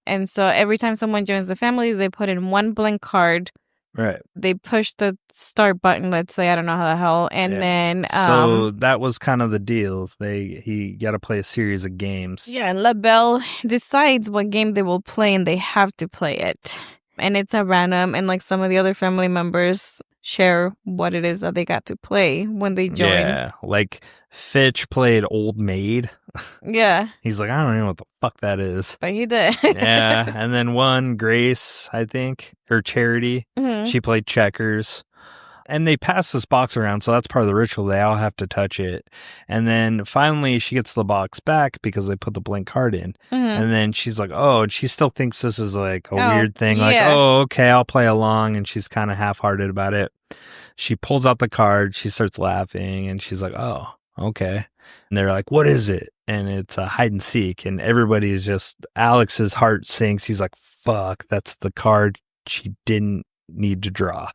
And so every time someone joins the family, they put in one blank card. Right. They push the start button, let's say, I don't know how the hell. And then so that was kind of the deal. He got to play a series of games. Yeah, and LaBelle decides what game they will play, and they have to play it. And it's at random, and some of the other family members share what it is that they got to play when they join. Yeah, Fitch played Old Maid. Yeah. He's like, I don't know what the fuck that is. But he did. Yeah, and then Grace, I think, or Charity, she played checkers. And they pass this box around, so that's part of the ritual. They all have to touch it. And then finally she gets the box back because they put the blank card in. And then she's like, oh, and she still thinks this is a weird thing. Okay, I'll play along. And she's kind of half-hearted about it. She pulls out the card. She starts laughing, and she's like, oh, okay. And they're like, what is it? And it's a hide and seek. And everybody's Alex's heart sinks. He's like, fuck, that's the card she didn't need to draw.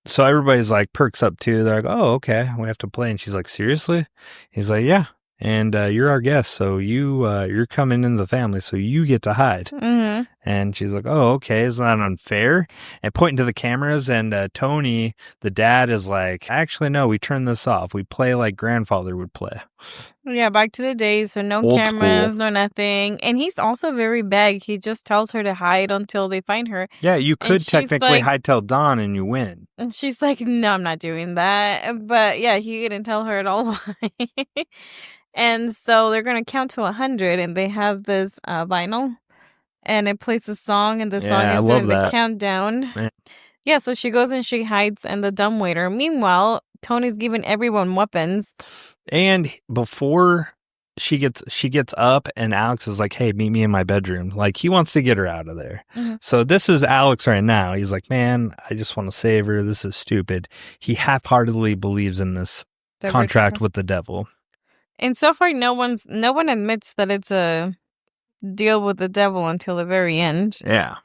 So everybody's perks up too. They're like, oh, okay, we have to play. And she's like, seriously? He's like, yeah. And you're our guest, so you're coming into the family, so you get to hide. And she's like, oh, okay, isn't that unfair? And pointing to the cameras, and Tony, the dad, is like, actually, no, we turn this off. We play like grandfather would play. Yeah, back to the days, so no Old cameras, school. no nothing. And he's also very vague. He just tells her to hide until they find her. Yeah, you could technically hide till dawn and you win. And she's like, no, I'm not doing that. But yeah, he didn't tell her at all why. And so they're going to count to 100, and they have this vinyl. And it plays a song, and the song is doing the countdown. Man. Yeah, so she goes and she hides in the dumbwaiter. Meanwhile, Tony's giving everyone weapons. And before she gets up, and Alex is like, hey, meet me in my bedroom. Like, he wants to get her out of there. Mm-hmm. So this is Alex right now. He's like, man, I just want to save her. This is stupid. He half-heartedly believes in this contract with the devil. And so far, no one admits that it's a deal with the devil until the very end. Yeah.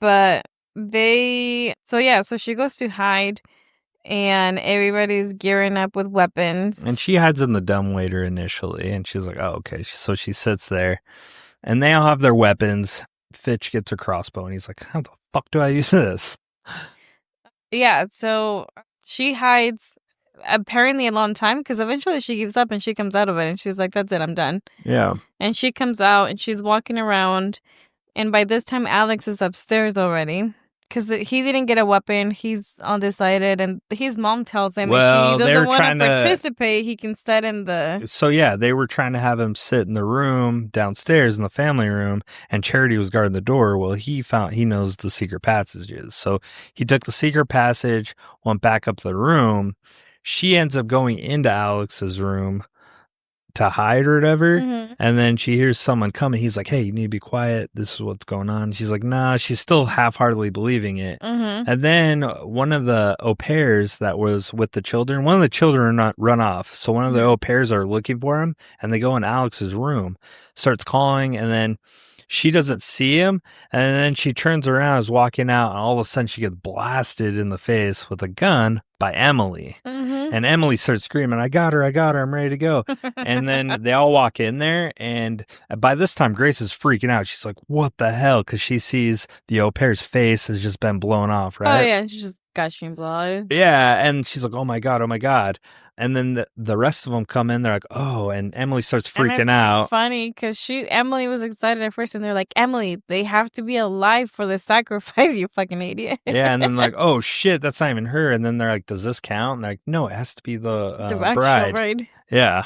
But so she goes to hide, and everybody's gearing up with weapons. And she hides in the dumbwaiter initially, and she's like, oh, okay. So she sits there, and they all have their weapons. Fitch gets her crossbow, and he's like, how the fuck do I use this? Yeah, so she hides apparently a long time, because eventually she gives up and she comes out of it, and she's like, that's it, I'm done. Yeah. And she comes out, and she's walking around, and by this time Alex is upstairs already, because he didn't get a weapon. He's undecided, and his mom tells him if he doesn't want to participate, he can sit in the... So yeah, they were trying to have him sit in the room downstairs in the family room, and Charity was guarding the door. Well, he knows the secret passages, so he took the secret passage, went back up to the room. She ends up going into Alex's room to hide or whatever. Mm-hmm. And then she hears someone coming. He's like, hey, you need to be quiet. This is what's going on. She's like, nah, she's still half-heartedly believing it. Mm-hmm. And then one of the au pairs that was with the children, one of the children run off. So one of the au pairs are looking for him, and they go in Alex's room, starts calling, and then she doesn't see him, and then she turns around, is walking out, and all of a sudden she gets blasted in the face with a gun by Emily. Mm-hmm. And Emily starts screaming, I got her, I'm ready to go. And then they all walk in there, and by this time Grace is freaking out. She's like, what the hell? Because she sees the au pair's face has just been blown off, right? Oh yeah, she's just gushing blood. Yeah, and she's like, oh my God. And then the rest of them come in, they're like, oh, and Emily starts freaking out. It's funny, because Emily was excited at first, and they're like, Emily, they have to be alive for the sacrifice, you fucking idiot. Yeah, and then like, oh shit, that's not even her. And then they're like, does this count? And they're like, no, it has to be the bride. Yeah.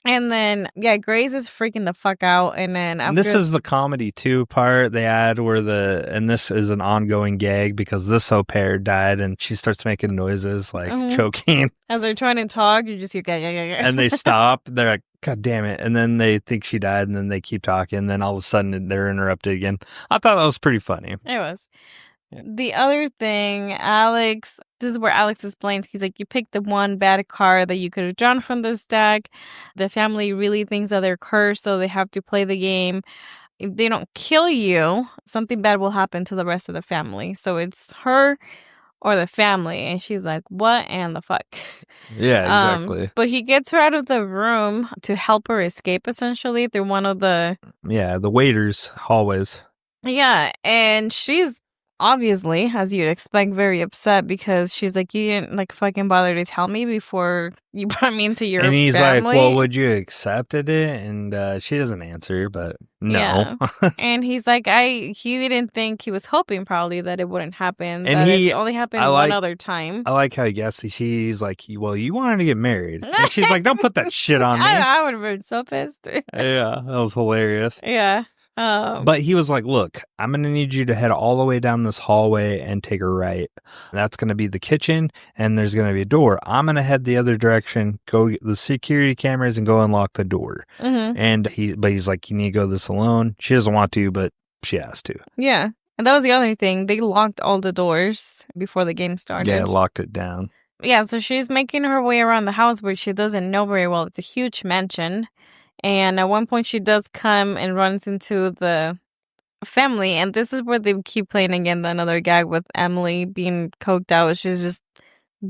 And then, yeah, Grace is freaking the fuck out. And then after... And this is the comedy, too, part they add where and this is an ongoing gag because this au pair died and she starts making noises like choking. As they're trying to talk, you just hear, and they stop. They're like, God damn it. And then they think she died, and then they keep talking. And then all of a sudden, they're interrupted again. I thought that was pretty funny. It was. Yeah. The other thing, this is where Alex explains, he's like, you picked the one bad card that you could have drawn from this deck. The family really thinks that they're cursed, so they have to play the game. If they don't kill you, something bad will happen to the rest of the family. So it's her or the family. And she's like, what and the fuck? Yeah, exactly. But he gets her out of the room to help her escape, essentially, through one of the waiters' hallways. Yeah, and she's obviously, as you'd expect, very upset because she's like, you didn't like fucking bother to tell me before you brought me into your family. And he's like, well, would you accepted it? And she doesn't answer, but no. Yeah. And he's like, he didn't think, he was hoping probably that it wouldn't happen. And it only happened one other time. I like how she's like, well, you wanted to get married. And she's like, don't put that shit on me. I would have been so pissed. Yeah, that was hilarious. Yeah. But he was like, look, I'm going to need you to head all the way down this hallway and take a right. That's going to be the kitchen, and there's going to be a door. I'm going to head the other direction, go get the security cameras, and go unlock the door. Mm-hmm. And he's like, you need to go this alone. She doesn't want to, but she has to. Yeah. And that was the other thing. They locked all the doors before the game started. Yeah, locked it down. Yeah, so she's making her way around the house, where she doesn't know very well. It's a huge mansion. And at one point, she does come and runs into the family. And this is where they keep playing again another gag with Emily being coked out. She's just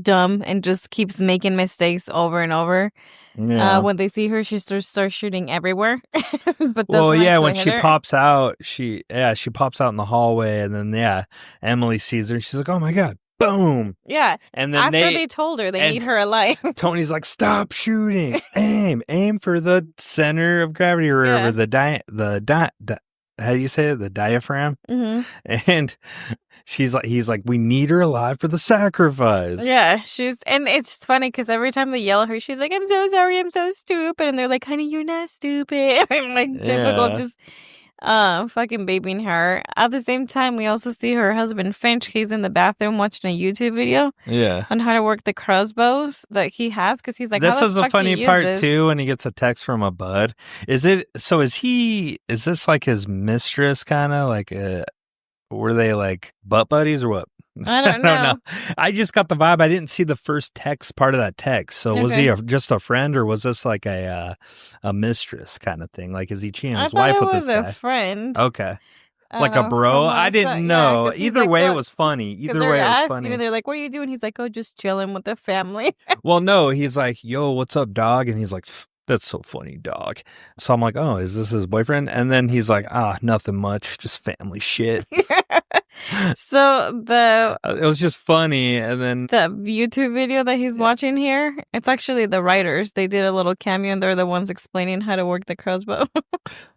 dumb and just keeps making mistakes over and over. Yeah. When they see her, she starts shooting everywhere. But when she pops out, she pops out in the hallway, and then Emily sees her. And she's like, "Oh my god!" Boom. Yeah. And then after they told her they need her alive, Tony's like, "Stop shooting! Aim for the center of gravity, or wherever how do you say it? The diaphragm." Mm-hmm. And he's like, "We need her alive for the sacrifice." Yeah, and it's funny because every time they yell at her, she's like, "I'm so sorry, I'm so stupid," and they're like, "Honey, you're not stupid." And like typical, just fucking babying her. At the same time, we also see her husband Finch. He's in the bathroom watching a YouTube video, on how to work the crossbows that he has, because he's like, this is a funny part too when he gets a text from a bud. Is this like his mistress, kind of like were they like butt buddies or what? I don't know. I just got the vibe. I didn't see the first text part of that text. So was he just a friend, or was this like a mistress kind of thing? Like, is he cheating on his wife with this guy? I thought it was a friend. Okay. Like a bro? I didn't know. Either way, it was funny. Either way, it was funny. And they're like, "What are you doing?" He's like, "Oh, just chilling with the family." Well, no, he's like, "Yo, what's up, dog?" And he's like, "That's so funny, dog." So I'm like, "Oh, is this his boyfriend?" And then he's like, "Nothing much, just family shit." So it was just funny. And then the YouTube video that he's watching here, it's actually the writers. They did a little cameo, and they're the ones explaining how to work the crossbow.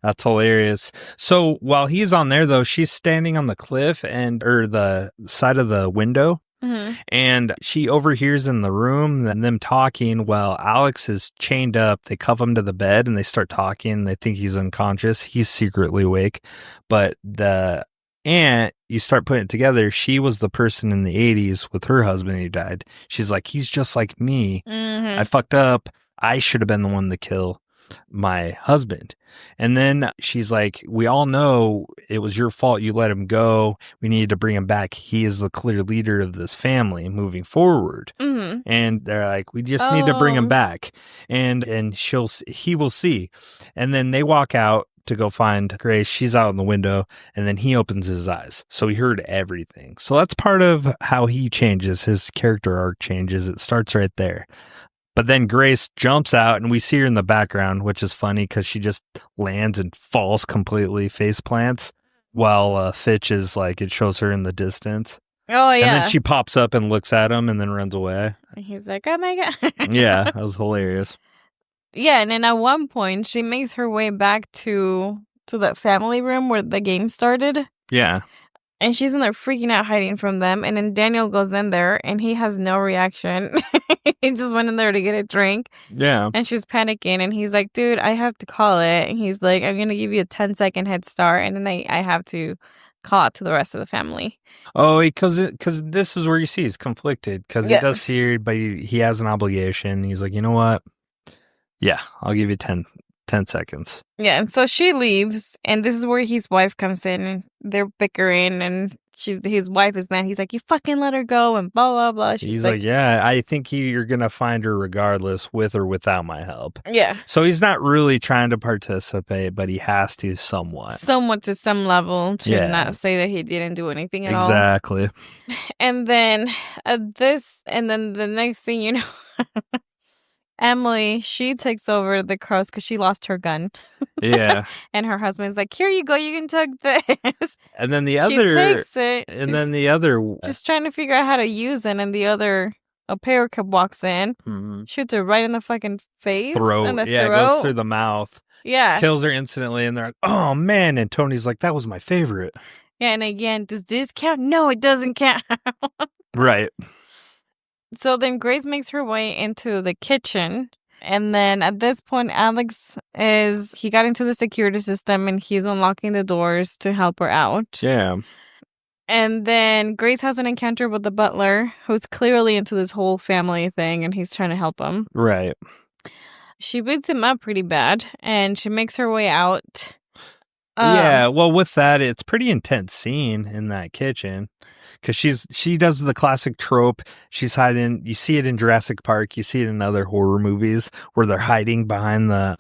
That's hilarious. So while he's on there, though, she's standing on the cliff or the side of the window. Mm-hmm. And she overhears in the room them talking while Alex is chained up. They cuff him to the bed and they start talking. They think he's unconscious. He's secretly awake. But the aunt, you start putting it together, she was the person in the 80s with her husband who died. She's like, "He's just like me. Mm-hmm. I fucked up. I should have been the one to kill my husband." And then she's like, "We all know it was your fault. You let him go. We needed to bring him back. He is the clear leader of this family moving forward." Mm-hmm. And they're like, "We just need to bring him back." And he will see. And then they walk out to go find Grace. She's out in the window, and then he opens his eyes. So he heard everything. So that's part of how he changes. His character arc changes. It starts right there. But then Grace jumps out, and we see her in the background, which is funny because she just lands and falls completely, face plants, while Fitch is like, it shows her in the distance. Oh, yeah. And then she pops up and looks at him and then runs away. And he's like, "Oh, my God." Yeah, that was hilarious. Yeah, and then at one point, she makes her way back to that family room where the game started. Yeah. And she's in there freaking out, hiding from them. And then Daniel goes in there, and he has no reaction. He just went in there to get a drink. Yeah. And she's panicking, and he's like, "Dude, I have to call it." And he's like, "I'm going to give you a 10-second head start, and then I have to call it to the rest of the family." Oh, because this is where you see he's conflicted, because he does see her, but he has an obligation. He's like, "You know what? Yeah, I'll give you 10 seconds. Yeah, and so she leaves, and this is where his wife comes in, and they're bickering, and his wife is mad. He's like, "You fucking let her go," and blah, blah, blah. He's like, "Yeah, I think you're going to find her regardless, with or without my help." Yeah. So he's not really trying to participate, but he has to somewhat. Somewhat to some level, to not say that he didn't do anything at all. Exactly. And then the next thing you know... Emily, she takes over the cross because she lost her gun. Yeah. And her husband's like, "Here you go, you can take this." And then the other... She takes it. And the other... Just trying to figure out how to use it, and the other... A parakeet walks in, shoots her right in the fucking face. Throat. It goes through the mouth. Yeah. Kills her instantly, and they're like, "Oh, man." And Tony's like, "That was my favorite." Yeah, and again, does this count? No, it doesn't count. Right. So then Grace makes her way into the kitchen. And then at this point, Alex he got into the security system, and he's unlocking the doors to help her out. Yeah. And then Grace has an encounter with the butler, who's clearly into this whole family thing, and he's trying to help him. Right. She beats him up pretty bad, and she makes her way out. Yeah, well, with that, it's pretty intense scene in that kitchen. Because she does the classic trope. She's hiding. You see it in Jurassic Park. You see it in other horror movies where they're hiding behind the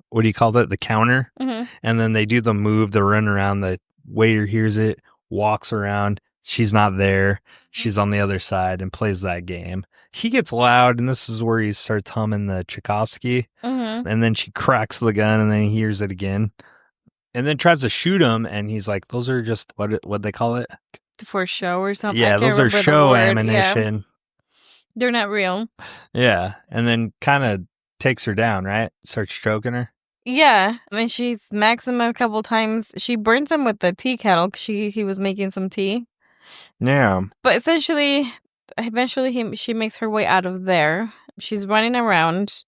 what do you call it? The counter. Mm-hmm. And then they do the move. They run around. The waiter hears it, walks around, she's not there. She's on the other side and plays that game. He gets loud, and this is where he starts humming the Tchaikovsky. Mm-hmm. And then she cracks the gun, and then he hears it again. And then tries to shoot him, and he's like, those are just, what they call it? For show or something. Yeah, those are show ammunition. Yeah. They're not real. Yeah, and then kind of takes her down, right? Starts choking her. Yeah, I mean, she smacks him a couple times. She burns him with the tea kettle because he was making some tea. Yeah. But eventually she makes her way out of there. She's running around.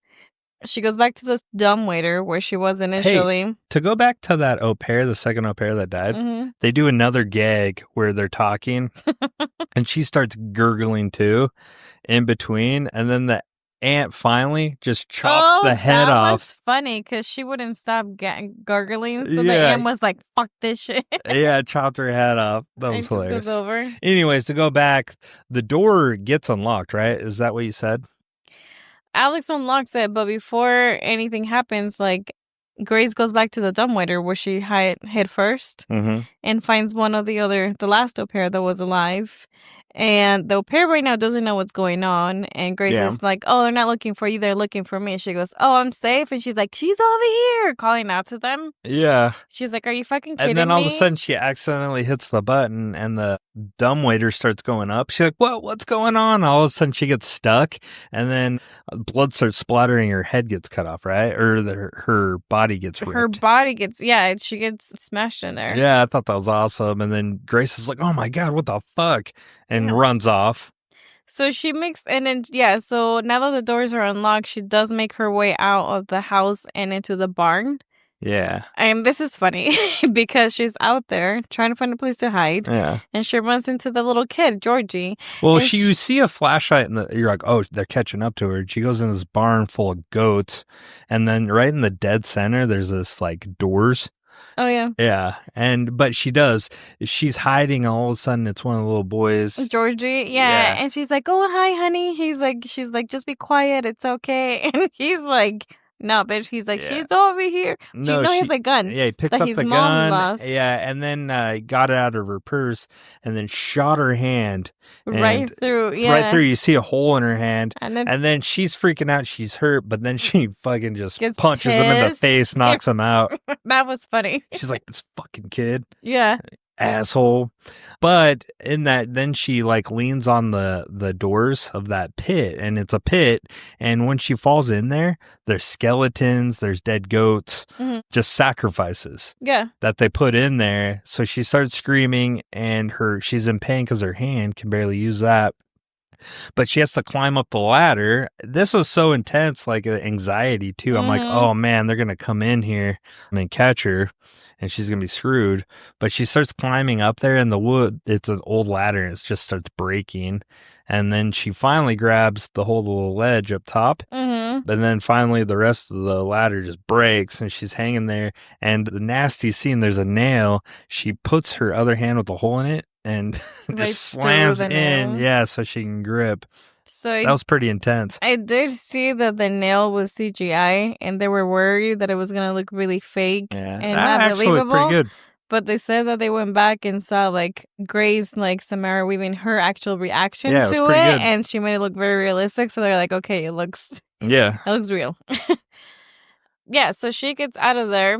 She goes back to the dumbwaiter where she was initially. Hey, to go back to that au pair, the second au pair that died, they do another gag where they're talking, and she starts gurgling too in between, and then the aunt finally just chops the head off. That was funny because she wouldn't stop gargling, so the aunt was like, fuck this shit. Yeah, chopped her head off. That was hilarious. Goes over. Anyways, to go back, the door gets unlocked, right? Is that what you said? Alex unlocks it, but before anything happens, like, Grace goes back to the dumbwaiter where she hid first and finds the last au pair that was alive. And the au pair right now doesn't know what's going on. And Grace is like, oh, they're not looking for you. They're looking for me. And she goes, oh, I'm safe. And she's like, she's over here, calling out to them. Yeah. She's like, are you fucking kidding me? And then all of a sudden she accidentally hits the button and the dumbwaiter starts going up. She's like, what's going on? All of a sudden she gets stuck. And then blood starts splattering. Her head gets cut off, right? Or her body gets ripped. Her body gets, she gets smashed in there. Yeah, I thought that was awesome. And then Grace is like, oh my God, what the fuck? And runs off. So she makes, and then, so now that the doors are unlocked, she does make her way out of the house and into the barn. Yeah. And this is funny because she's out there trying to find a place to hide. Yeah. And she runs into the little kid, Georgie. Well, you see a flashlight and you're like, oh, they're catching up to her. She goes in this barn full of goats. And then right in the dead center, there's this like doors. Oh, yeah. Yeah. But she's hiding. All of a sudden, it's one of the little boys. Georgie. Yeah. And she's like, oh, hi, honey. She's like, just be quiet. It's okay. And he's like, no, bitch. He's like, she's over here. No, he has a gun. Yeah, he picks up the gun. Lost. Yeah, and then got it out of her purse and then shot her hand. Right through, Right through. You see a hole in her hand. And then she's freaking out. She's hurt, but then she fucking just punches him in the face, knocks him out. That was funny. She's like, this fucking kid. Yeah. Asshole. But in that, then she like leans on the doors of that pit, and it's a pit. And when she falls in there, there's skeletons, there's dead goats, just sacrifices that they put in there. So she starts screaming, and she's in pain because her hand can barely use that. But she has to climb up the ladder. This was so intense, like anxiety too. I'm like, oh man, they're going to come in here and catch her and she's going to be screwed. But she starts climbing up there in the wood. It's an old ladder and it just starts breaking. And then she finally grabs the whole little ledge up top. And then finally the rest of the ladder just breaks and she's hanging there. And the nasty scene, there's a nail. She puts her other hand with a hole in it and just slams in. Yeah, so she can grip. So that was pretty intense. I did see that the nail was CGI and they were worried that it was going to look really fake and not believable. Pretty good. But they said that they went back and saw like Grace, like Samara Weaving, her actual reaction to it, good. And she made it look very realistic. So they're like, okay, it looks real. Yeah, so she gets out of there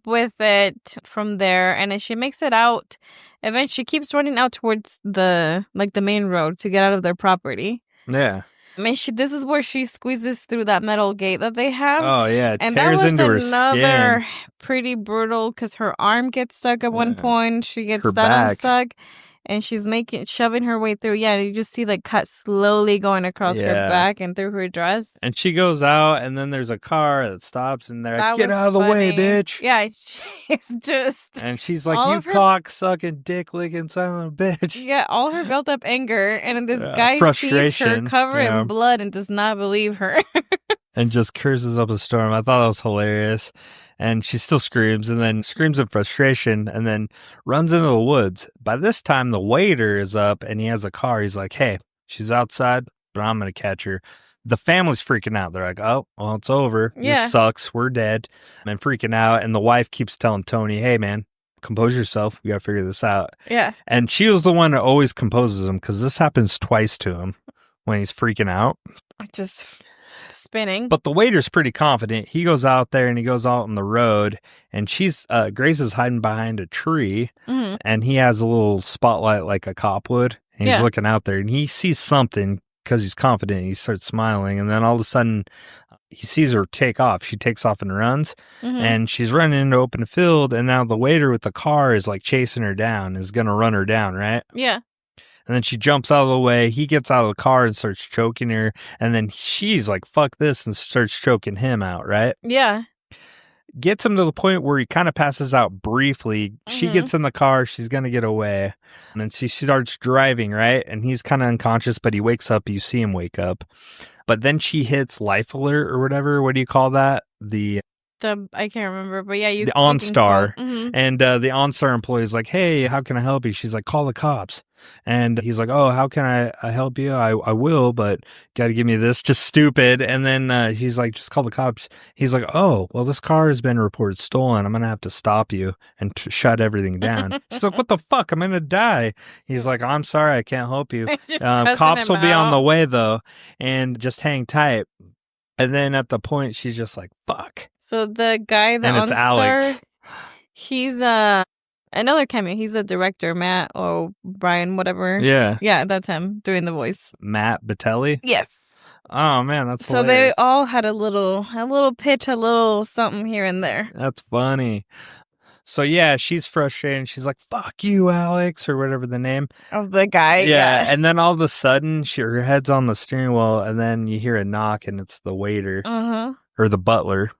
with it from there, and as she makes it out, eventually she keeps running out towards the main road to get out of their property. Yeah. I mean, this is where she squeezes through that metal gate that they have. Oh, yeah. It tears into her skin. And that was pretty brutal because her arm gets stuck at one point. She gets unstuck. And she's shoving her way through. Yeah, you just see the cut slowly going across her back and through her dress. And she goes out, and then there's a car that stops, and they're like, get out of the way, bitch. Yeah, she's just... And she's like, you cock-sucking, dick-licking son of a bitch. Yeah, all her built-up anger, and then this guy sees her covered in blood and does not believe her. And just curses up a storm. I thought that was hilarious. And she still screams and then screams in frustration and then runs into the woods. By this time, the waiter is up and he has a car. He's like, hey, she's outside, but I'm going to catch her. The family's freaking out. They're like, oh, well, it's over. Yeah. This sucks. We're dead. And freaking out. And the wife keeps telling Tony, hey, man, compose yourself. We got to figure this out. Yeah. And she was the one that always composes him because this happens twice to him when he's freaking out. Just spinning. But the waiter's pretty confident. He goes out there and he goes out on the road, and Grace is hiding behind a tree, and he has a little spotlight like a cop would. And he's looking out there, and he sees something because he's confident. He starts smiling, and then all of a sudden, he sees her take off. She takes off and runs, and she's running into open field, and now the waiter with the car is like chasing her down, is going to run her down, right? Yeah. And then she jumps out of the way. He gets out of the car and starts choking her, and then she's like, fuck this, and starts choking him out, right? Yeah. Gets him to the point where he kind of passes out briefly. She gets in the car. She's going to get away. And then she starts driving, right? And he's kind of unconscious, but he wakes up. You see him wake up. But then she hits life alert or whatever. What do you call that? I can't remember, but yeah, the OnStar. And the OnStar employee is like, hey, how can I help you? She's like, call the cops. And he's like, oh, how can I help you? I will, but got to give me this. Just stupid. And then he's like, just call the cops. He's like, oh, well, this car has been reported stolen. I'm going to have to stop you and shut everything down. She's like, what the fuck? I'm going to die. He's like, I'm sorry. I can't help you. Cops will be on the way, though. And just hang tight. And then at the point, she's just like, fuck. So the guy that it's Alex. He's another cameo. He's a director, Matt or Brian, whatever. Yeah. Yeah, that's him doing the voice. Matt Batelli? Yes. Oh man, that's so hilarious. they all had a little pitch, a little something here and there. That's funny. So yeah, she's frustrated and she's like, fuck you, Alex, or whatever the name of the guy. Yeah. And then all of a sudden her head's on the steering wheel, and then you hear a knock, and it's the waiter or the butler.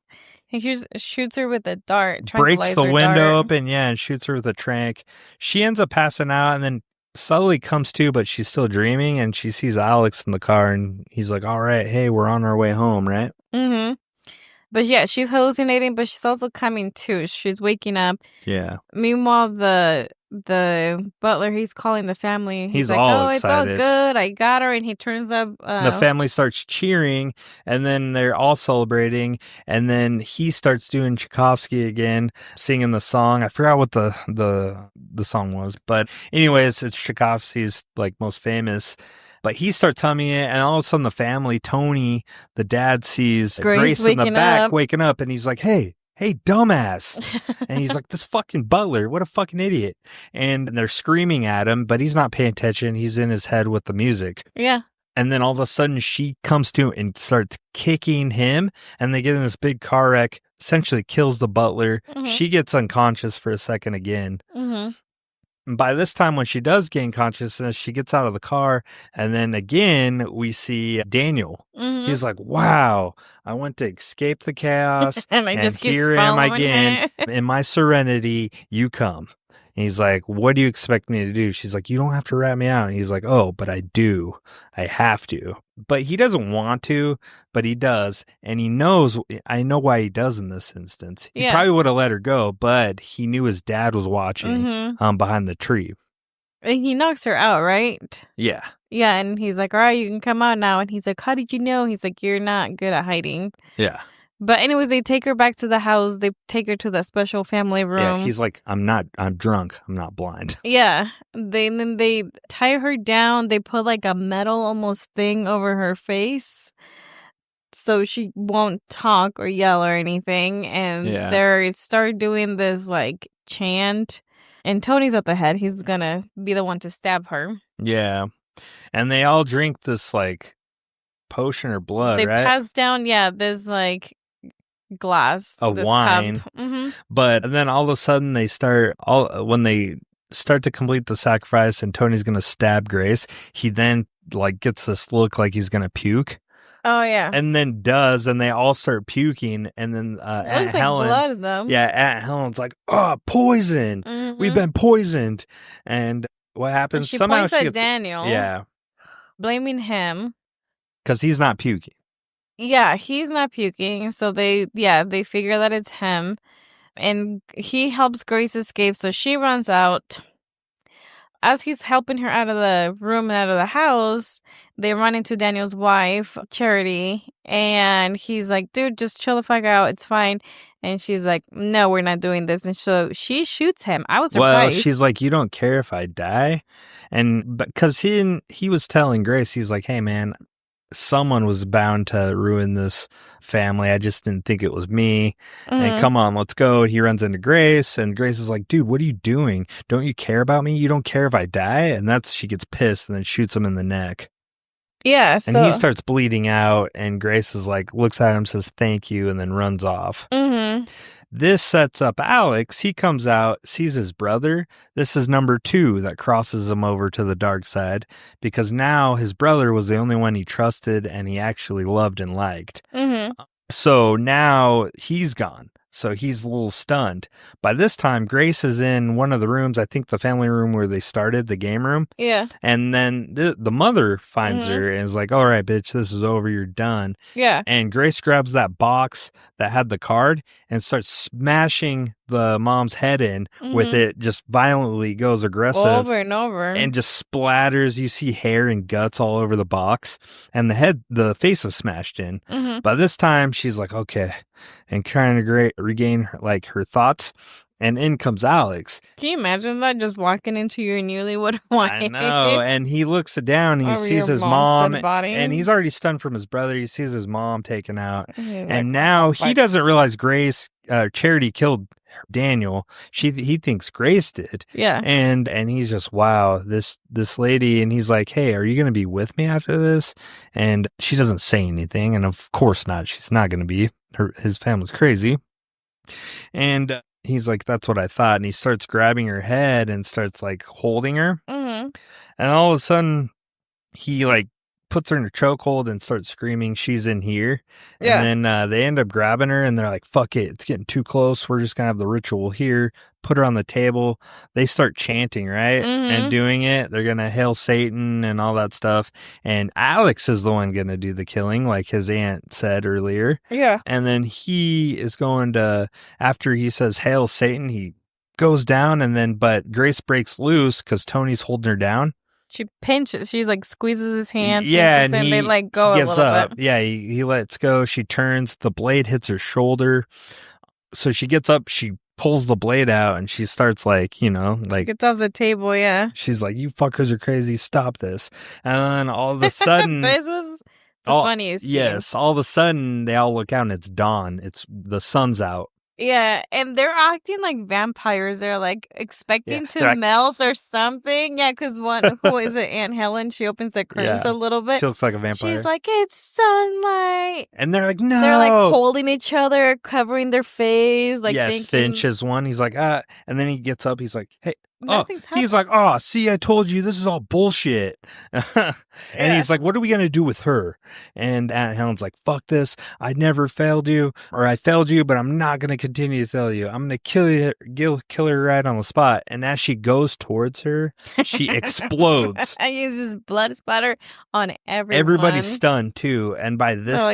He shoots her with a dart. Breaks the window open, and shoots her with a trank. She ends up passing out, and then subtly comes to, but she's still dreaming, and she sees Alex in the car, and he's like, all right, hey, we're on our way home, right? But yeah, she's hallucinating, but she's also coming to. She's waking up. Yeah. Meanwhile, the butler, he's calling the family. He's like, all excited. It's all good. I got her. And he turns up. The family starts cheering, and then they're all celebrating. And then he starts doing Tchaikovsky again, singing the song. I forgot what the song was. But anyways, it's Tchaikovsky's like most famous. But he starts humming it, and all of a sudden the family, Tony, the dad, sees Grace in the back waking up, and he's like, hey, dumbass. And he's like, this fucking butler, what a fucking idiot. And they're screaming at him, but he's not paying attention. He's in his head with the music. Yeah. And then all of a sudden she comes to and starts kicking him, and they get in this big car wreck, essentially kills the butler. She gets unconscious for a second again. And by this time, when she does gain consciousness, she gets out of the car. And then again, we see Daniel. He's like, wow, I went to escape the chaos. and here am I again. In my serenity, you come. And he's like, what do you expect me to do? She's like, you don't have to rat me out. And he's like, oh, but I do. I have to. But he doesn't want to, but he does. And he knows, I know why he does in this instance. He probably would have let her go, but he knew his dad was watching behind the tree. And he knocks her out, right? Yeah. Yeah, and he's like, all right, you can come out now. And he's like, how did you know? He's like, you're not good at hiding. Yeah. But anyways, they take her back to the house. They take her to the special family room. Yeah, he's like, I'm drunk. I'm not blind. Yeah. Then they tie her down. They put like a metal almost thing over her face so she won't talk or yell or anything. And they start doing this like chant. And Tony's at the head. He's going to be the one to stab her. Yeah. And they all drink this like potion or blood, right? They pass down, this like glass of wine. But then all of a sudden when they start to complete the sacrifice and Tony's gonna stab Grace, he then like gets this look like he's gonna puke. Oh yeah. And then does, and they all start puking, and then Aunt Helen, like blood, though. Yeah, Aunt Helen's like, oh, poison. We've been poisoned. And what happens? And she somehow points she at gets Daniel. Yeah. Blaming him. Because he's not puking. Yeah, he's not puking. So they figure that it's him. And he helps Grace escape. So she runs out. As he's helping her out of the room and out of the house, they run into Daniel's wife, Charity. And he's like, dude, just chill the fuck out. It's fine. And she's like, no, we're not doing this. And so she shoots him. I was Well, surprised. she's like, you don't care if I die? And because he was telling Grace, he's like, hey, man, someone was bound to ruin this family. I just didn't think it was me. And come on, let's go. He runs into Grace, and Grace is like, dude, what are you doing? Don't you care about me? You don't care if I die? And she gets pissed and then shoots him in the neck. Yeah. And he starts bleeding out, and Grace is like, looks at him, says thank you, and then runs off. This sets up Alex. He comes out, sees his brother. This is number 2 that crosses him over to the dark side, because now his brother was the only one he trusted and he actually loved and liked. So now he's gone. So he's a little stunned. By this time, Grace is in one of the rooms, I think the family room where they started, the game room. Yeah. And then the mother finds her and is like, all right, bitch, this is over. You're done. Yeah. And Grace grabs that box that had the card and starts smashing the mom's head in with it, just violently goes aggressive. Over and over. And just splatters. You see hair and guts all over the box. And the face is smashed in. By this time, she's like, okay. And trying to regain her thoughts. And in comes Alex. Can you imagine that? Just walking into your newlywed wife. I know. And he looks down. He sees his mom. And he's already stunned from his brother. He sees his mom taken out. And now he doesn't realize Charity killed Daniel. He thinks Grace did. Yeah. And he's just, wow, this lady. And he's like, hey, are you going to be with me after this? And she doesn't say anything. And of course not. She's not going to be. His family's crazy. And he's like, that's what I thought. And he starts grabbing her head and starts holding her. And all of a sudden he puts her in a chokehold and starts screaming, she's in here. Yeah. And then they end up grabbing her and they're like, fuck it, it's getting too close. We're just going to have the ritual here. Put her on the table. They start chanting, right? And doing it. They're going to hail Satan and all that stuff. And Alex is the one going to do the killing, like his aunt said earlier. Yeah. And then he is going to, after he says hail Satan, he goes down but Grace breaks loose because Tony's holding her down. She pinches. She squeezes his hand. Yeah, and they let go a little bit. Yeah, he lets go. She turns. The blade hits her shoulder. So she gets up. She pulls the blade out, and she starts she gets off the table. Yeah. She's like, "You fuckers are crazy. Stop this!" And then all of a sudden, this was the funniest. Yes, scene. all of a sudden they all look out, and it's dawn. The sun's out. Yeah, and they're acting like vampires. They're expecting to melt or something. Yeah, because who is it? Aunt Helen. She opens the curtains a little bit. She looks like a vampire. She's like, it's sunlight. And they're like, no. They're holding each other, covering their face. Thinking... Finch is one. He's like, ah. And then he gets up. He's like, hey. He's like, see, I told you this is all bullshit. And he's like, what are we going to do with her? And Aunt Helen's like, fuck this. I never failed you, or I failed you, but I'm not going to continue to fail you. I'm going to kill her right on the spot. And as she goes towards her, she explodes. I use this blood splatter on everyone. Everybody's stunned too. And by this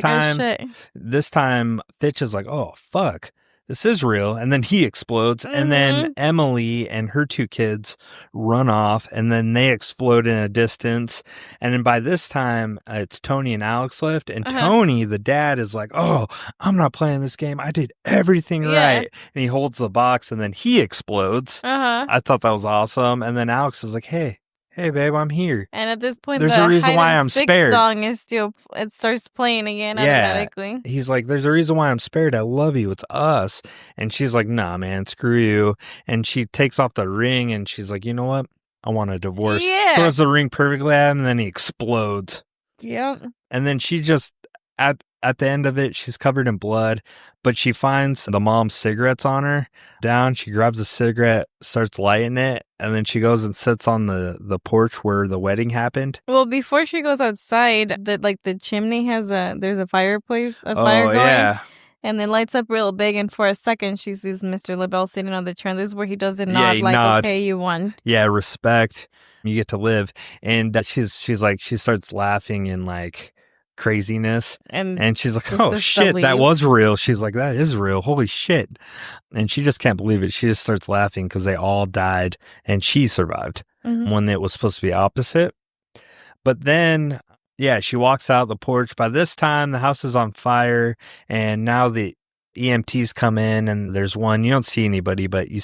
time, Fitch is like, oh, fuck. This is real. And then he explodes. And then Emily and her 2 kids run off. And then they explode in a distance. And then by this time, it's Tony and Alex left. And Tony, the dad, is like, oh, I'm not playing this game. I did everything right. And he holds the box and then he explodes. I thought that was awesome. And then Alex is like, hey, babe, I'm here. And at this point, there's a reason why I'm spared. Song is it starts playing again automatically. He's like, there's a reason why I'm spared. I love you. It's us. And she's like, nah, man, screw you. And she takes off the ring and she's like, you know what? I want a divorce. Yeah. Throws the ring perfectly at him and then he explodes. Yep. And then she just, at the end of it, she's covered in blood, but she finds the mom's cigarettes on her down. She grabs a cigarette, starts lighting it, and then she goes and sits on the porch where the wedding happened. Well, before she goes outside, the chimney there's a fireplace, fire going. Yeah. And then lights up real big, and for a second, she sees Mr. LaBelle sitting on the chair. This is where he does a nod, okay, you won. Yeah, respect. You get to live. And she starts laughing in craziness. And she's like, oh shit, that was real. She's like, that is real. Holy shit. And she just can't believe it. She just starts laughing because they all died and she survived when it was supposed to be opposite. But then, she walks out the porch. By this time, the house is on fire. And now EMTs come in, and there's one, you don't see anybody, but you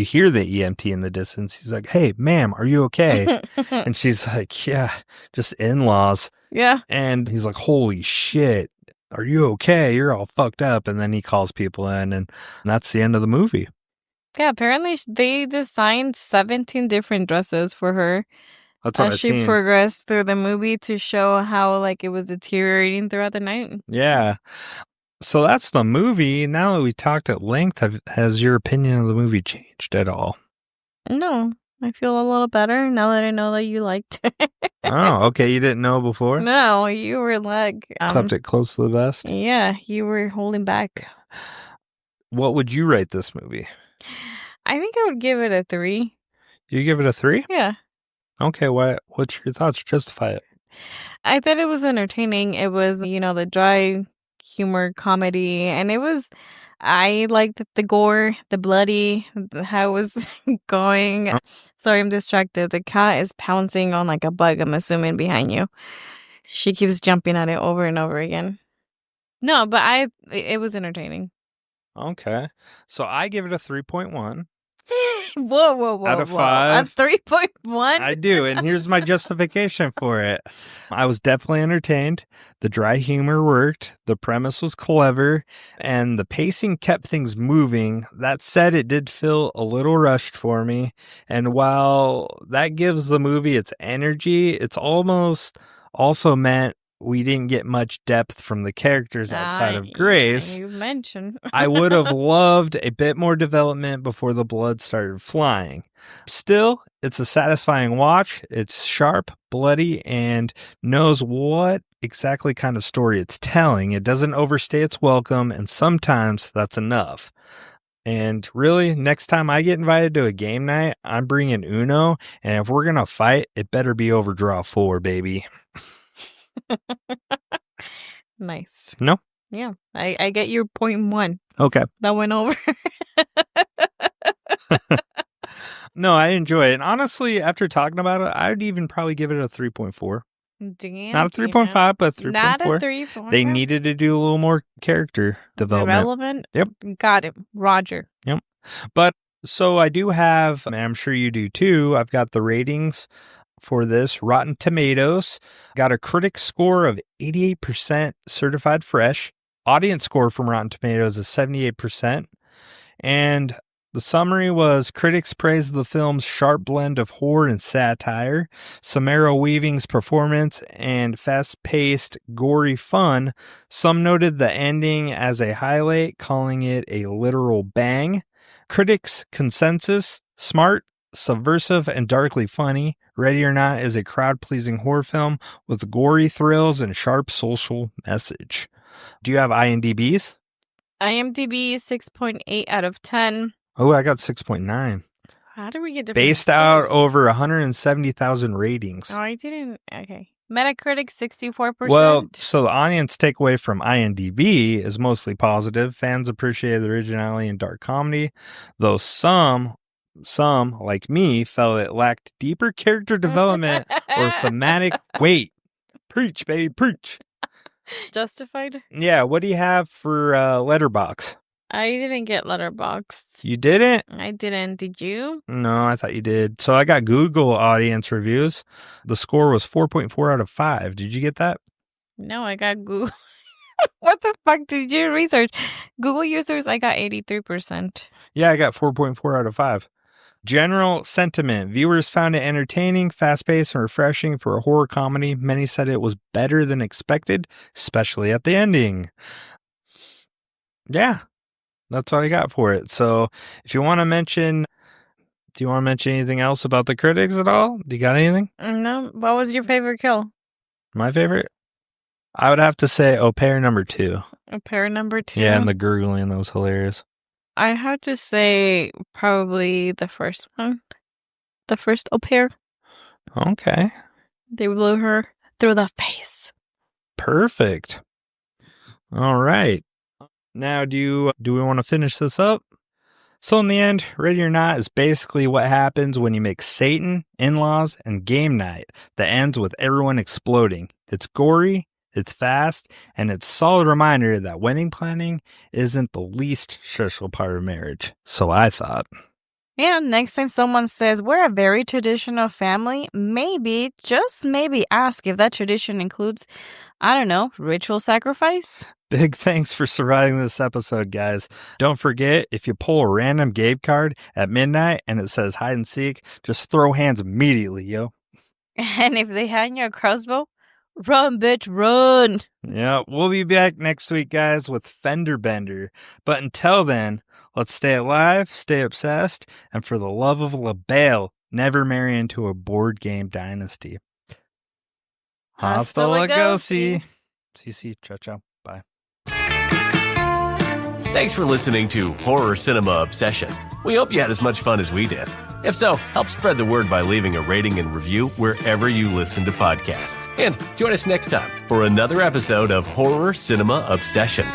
hear the EMT in the distance. He's like, "Hey, ma'am, are you okay?" And she's like, "Yeah, just in-laws." Yeah. And he's like, "Holy shit, are you okay? You're all fucked up." And then he calls people in, and that's the end of the movie. Yeah, apparently they designed 17 different dresses for her. That's what as she progressed through the movie to show how like it was deteriorating throughout the night. Yeah. So that's the movie. Now that we talked at length, has your opinion of the movie changed at all? No, I feel a little better now that I know that you liked it. Oh, okay. You didn't know before? No, you were like... kept it close to the vest? Yeah, you were holding back. What would you rate this movie? I think I would give it a 3. You give it a 3? Yeah. Okay, what's your thoughts? Justify it. I thought it was entertaining. It was, the dry humor comedy, and I liked the gore, the bloody, how it was going. Oh. Sorry, I'm distracted. The cat is pouncing on like a bug, I'm assuming, behind you. She keeps jumping at it over and over again. No, but it was entertaining. Okay. So I give it a 3.1. Whoa. Out of 5. A 3.1? I do, and here's my justification for it. I was definitely entertained. The dry humor worked. The premise was clever, and the pacing kept things moving. That said, it did feel a little rushed for me. And while that gives the movie its energy, it's almost also meant we didn't get much depth from the characters outside of Grace. You mentioned. I would have loved a bit more development before the blood started flying. Still, it's a satisfying watch. It's sharp, bloody, and knows what exactly kind of story it's telling. It doesn't overstay its welcome, and sometimes that's enough. And really, next time I get invited to a game night, I'm bringing Uno, and if we're going to fight, it better be over draw 4, baby. Nice. No? Yeah. I get your 0.1. Okay. That went over. No, I enjoy it. And honestly, after talking about it, I'd even probably give it a 3.4. Damn. Not a 3.5, but 3.4. Not a 3.4. They needed to do a little more character development. Relevant? Yep. Got it. Roger. Yep. But so I do have, and I'm sure you do too, I've got the ratings for this. Rotten Tomatoes got a critic score of 88% certified fresh. Audience score from Rotten Tomatoes is 78%. And the summary was critics praised the film's sharp blend of horror and satire, Samara Weaving's performance, and fast-paced, gory fun. Some noted the ending as a highlight, calling it a literal bang. Critics' consensus: smart, subversive, and darkly funny. Ready or Not is a crowd-pleasing horror film with gory thrills and sharp social message. Do you have IMDb's? IMDb 6.8 out of 10. Oh, I got 6.9. How do we get to based out over 170,000 ratings? Oh, I didn't. Okay. Metacritic 64%. Well, so the audience takeaway from IMDb is mostly positive. Fans appreciated the originality and dark comedy, though some like me felt it lacked deeper character development or thematic weight. Preach, baby, preach. Justified? Yeah, what do you have for Letterboxd? I didn't get Letterboxd. You didn't? I didn't. Did you? No, I thought you did. So I got Google audience reviews. The score was 4.4 out of 5. Did you get that? No, I got Google. What the fuck did you research? Google users, I got 83%. Yeah, I got 4.4 out of 5. General sentiment. Viewers found it entertaining, fast-paced, and refreshing for a horror comedy. Many said it was better than expected, especially at the ending. Yeah, that's what I got for it. So if you want to mention, do you want to mention anything else about the critics at all? Do you got anything? No. What was your favorite kill? My favorite? I would have to say au pair number 2. Au pair number 2? Yeah, and the gurgling, that was hilarious. I'd have to say probably the first one. The first au pair. Okay. They blew her through the face. Perfect. All right. Now, do we want to finish this up? So in the end, Ready or Not is basically what happens when you mix Satan, in-laws, and game night that ends with everyone exploding. It's gory, It's fast, and it's a solid reminder that wedding planning isn't the least stressful part of marriage. So I thought. Yeah, next time someone says we're a very traditional family, maybe, just maybe ask if that tradition includes, I don't know, ritual sacrifice? Big thanks for surviving this episode, guys. Don't forget, if you pull a random game card at midnight and it says hide and seek, just throw hands immediately, yo. And if they hand you a crossbow, run, bitch, run. Yeah, we'll be back next week, guys, with Fender Bender. But until then, let's stay alive, stay obsessed, and for the love of LaBelle, never marry into a board game dynasty. Hasta Lugosi. CC, ciao, ciao. Bye. Thanks for listening to Horror Cinema Obsession. We hope you had as much fun as we did. If so, help spread the word by leaving a rating and review wherever you listen to podcasts. And join us next time for another episode of Horror Cinema Obsession.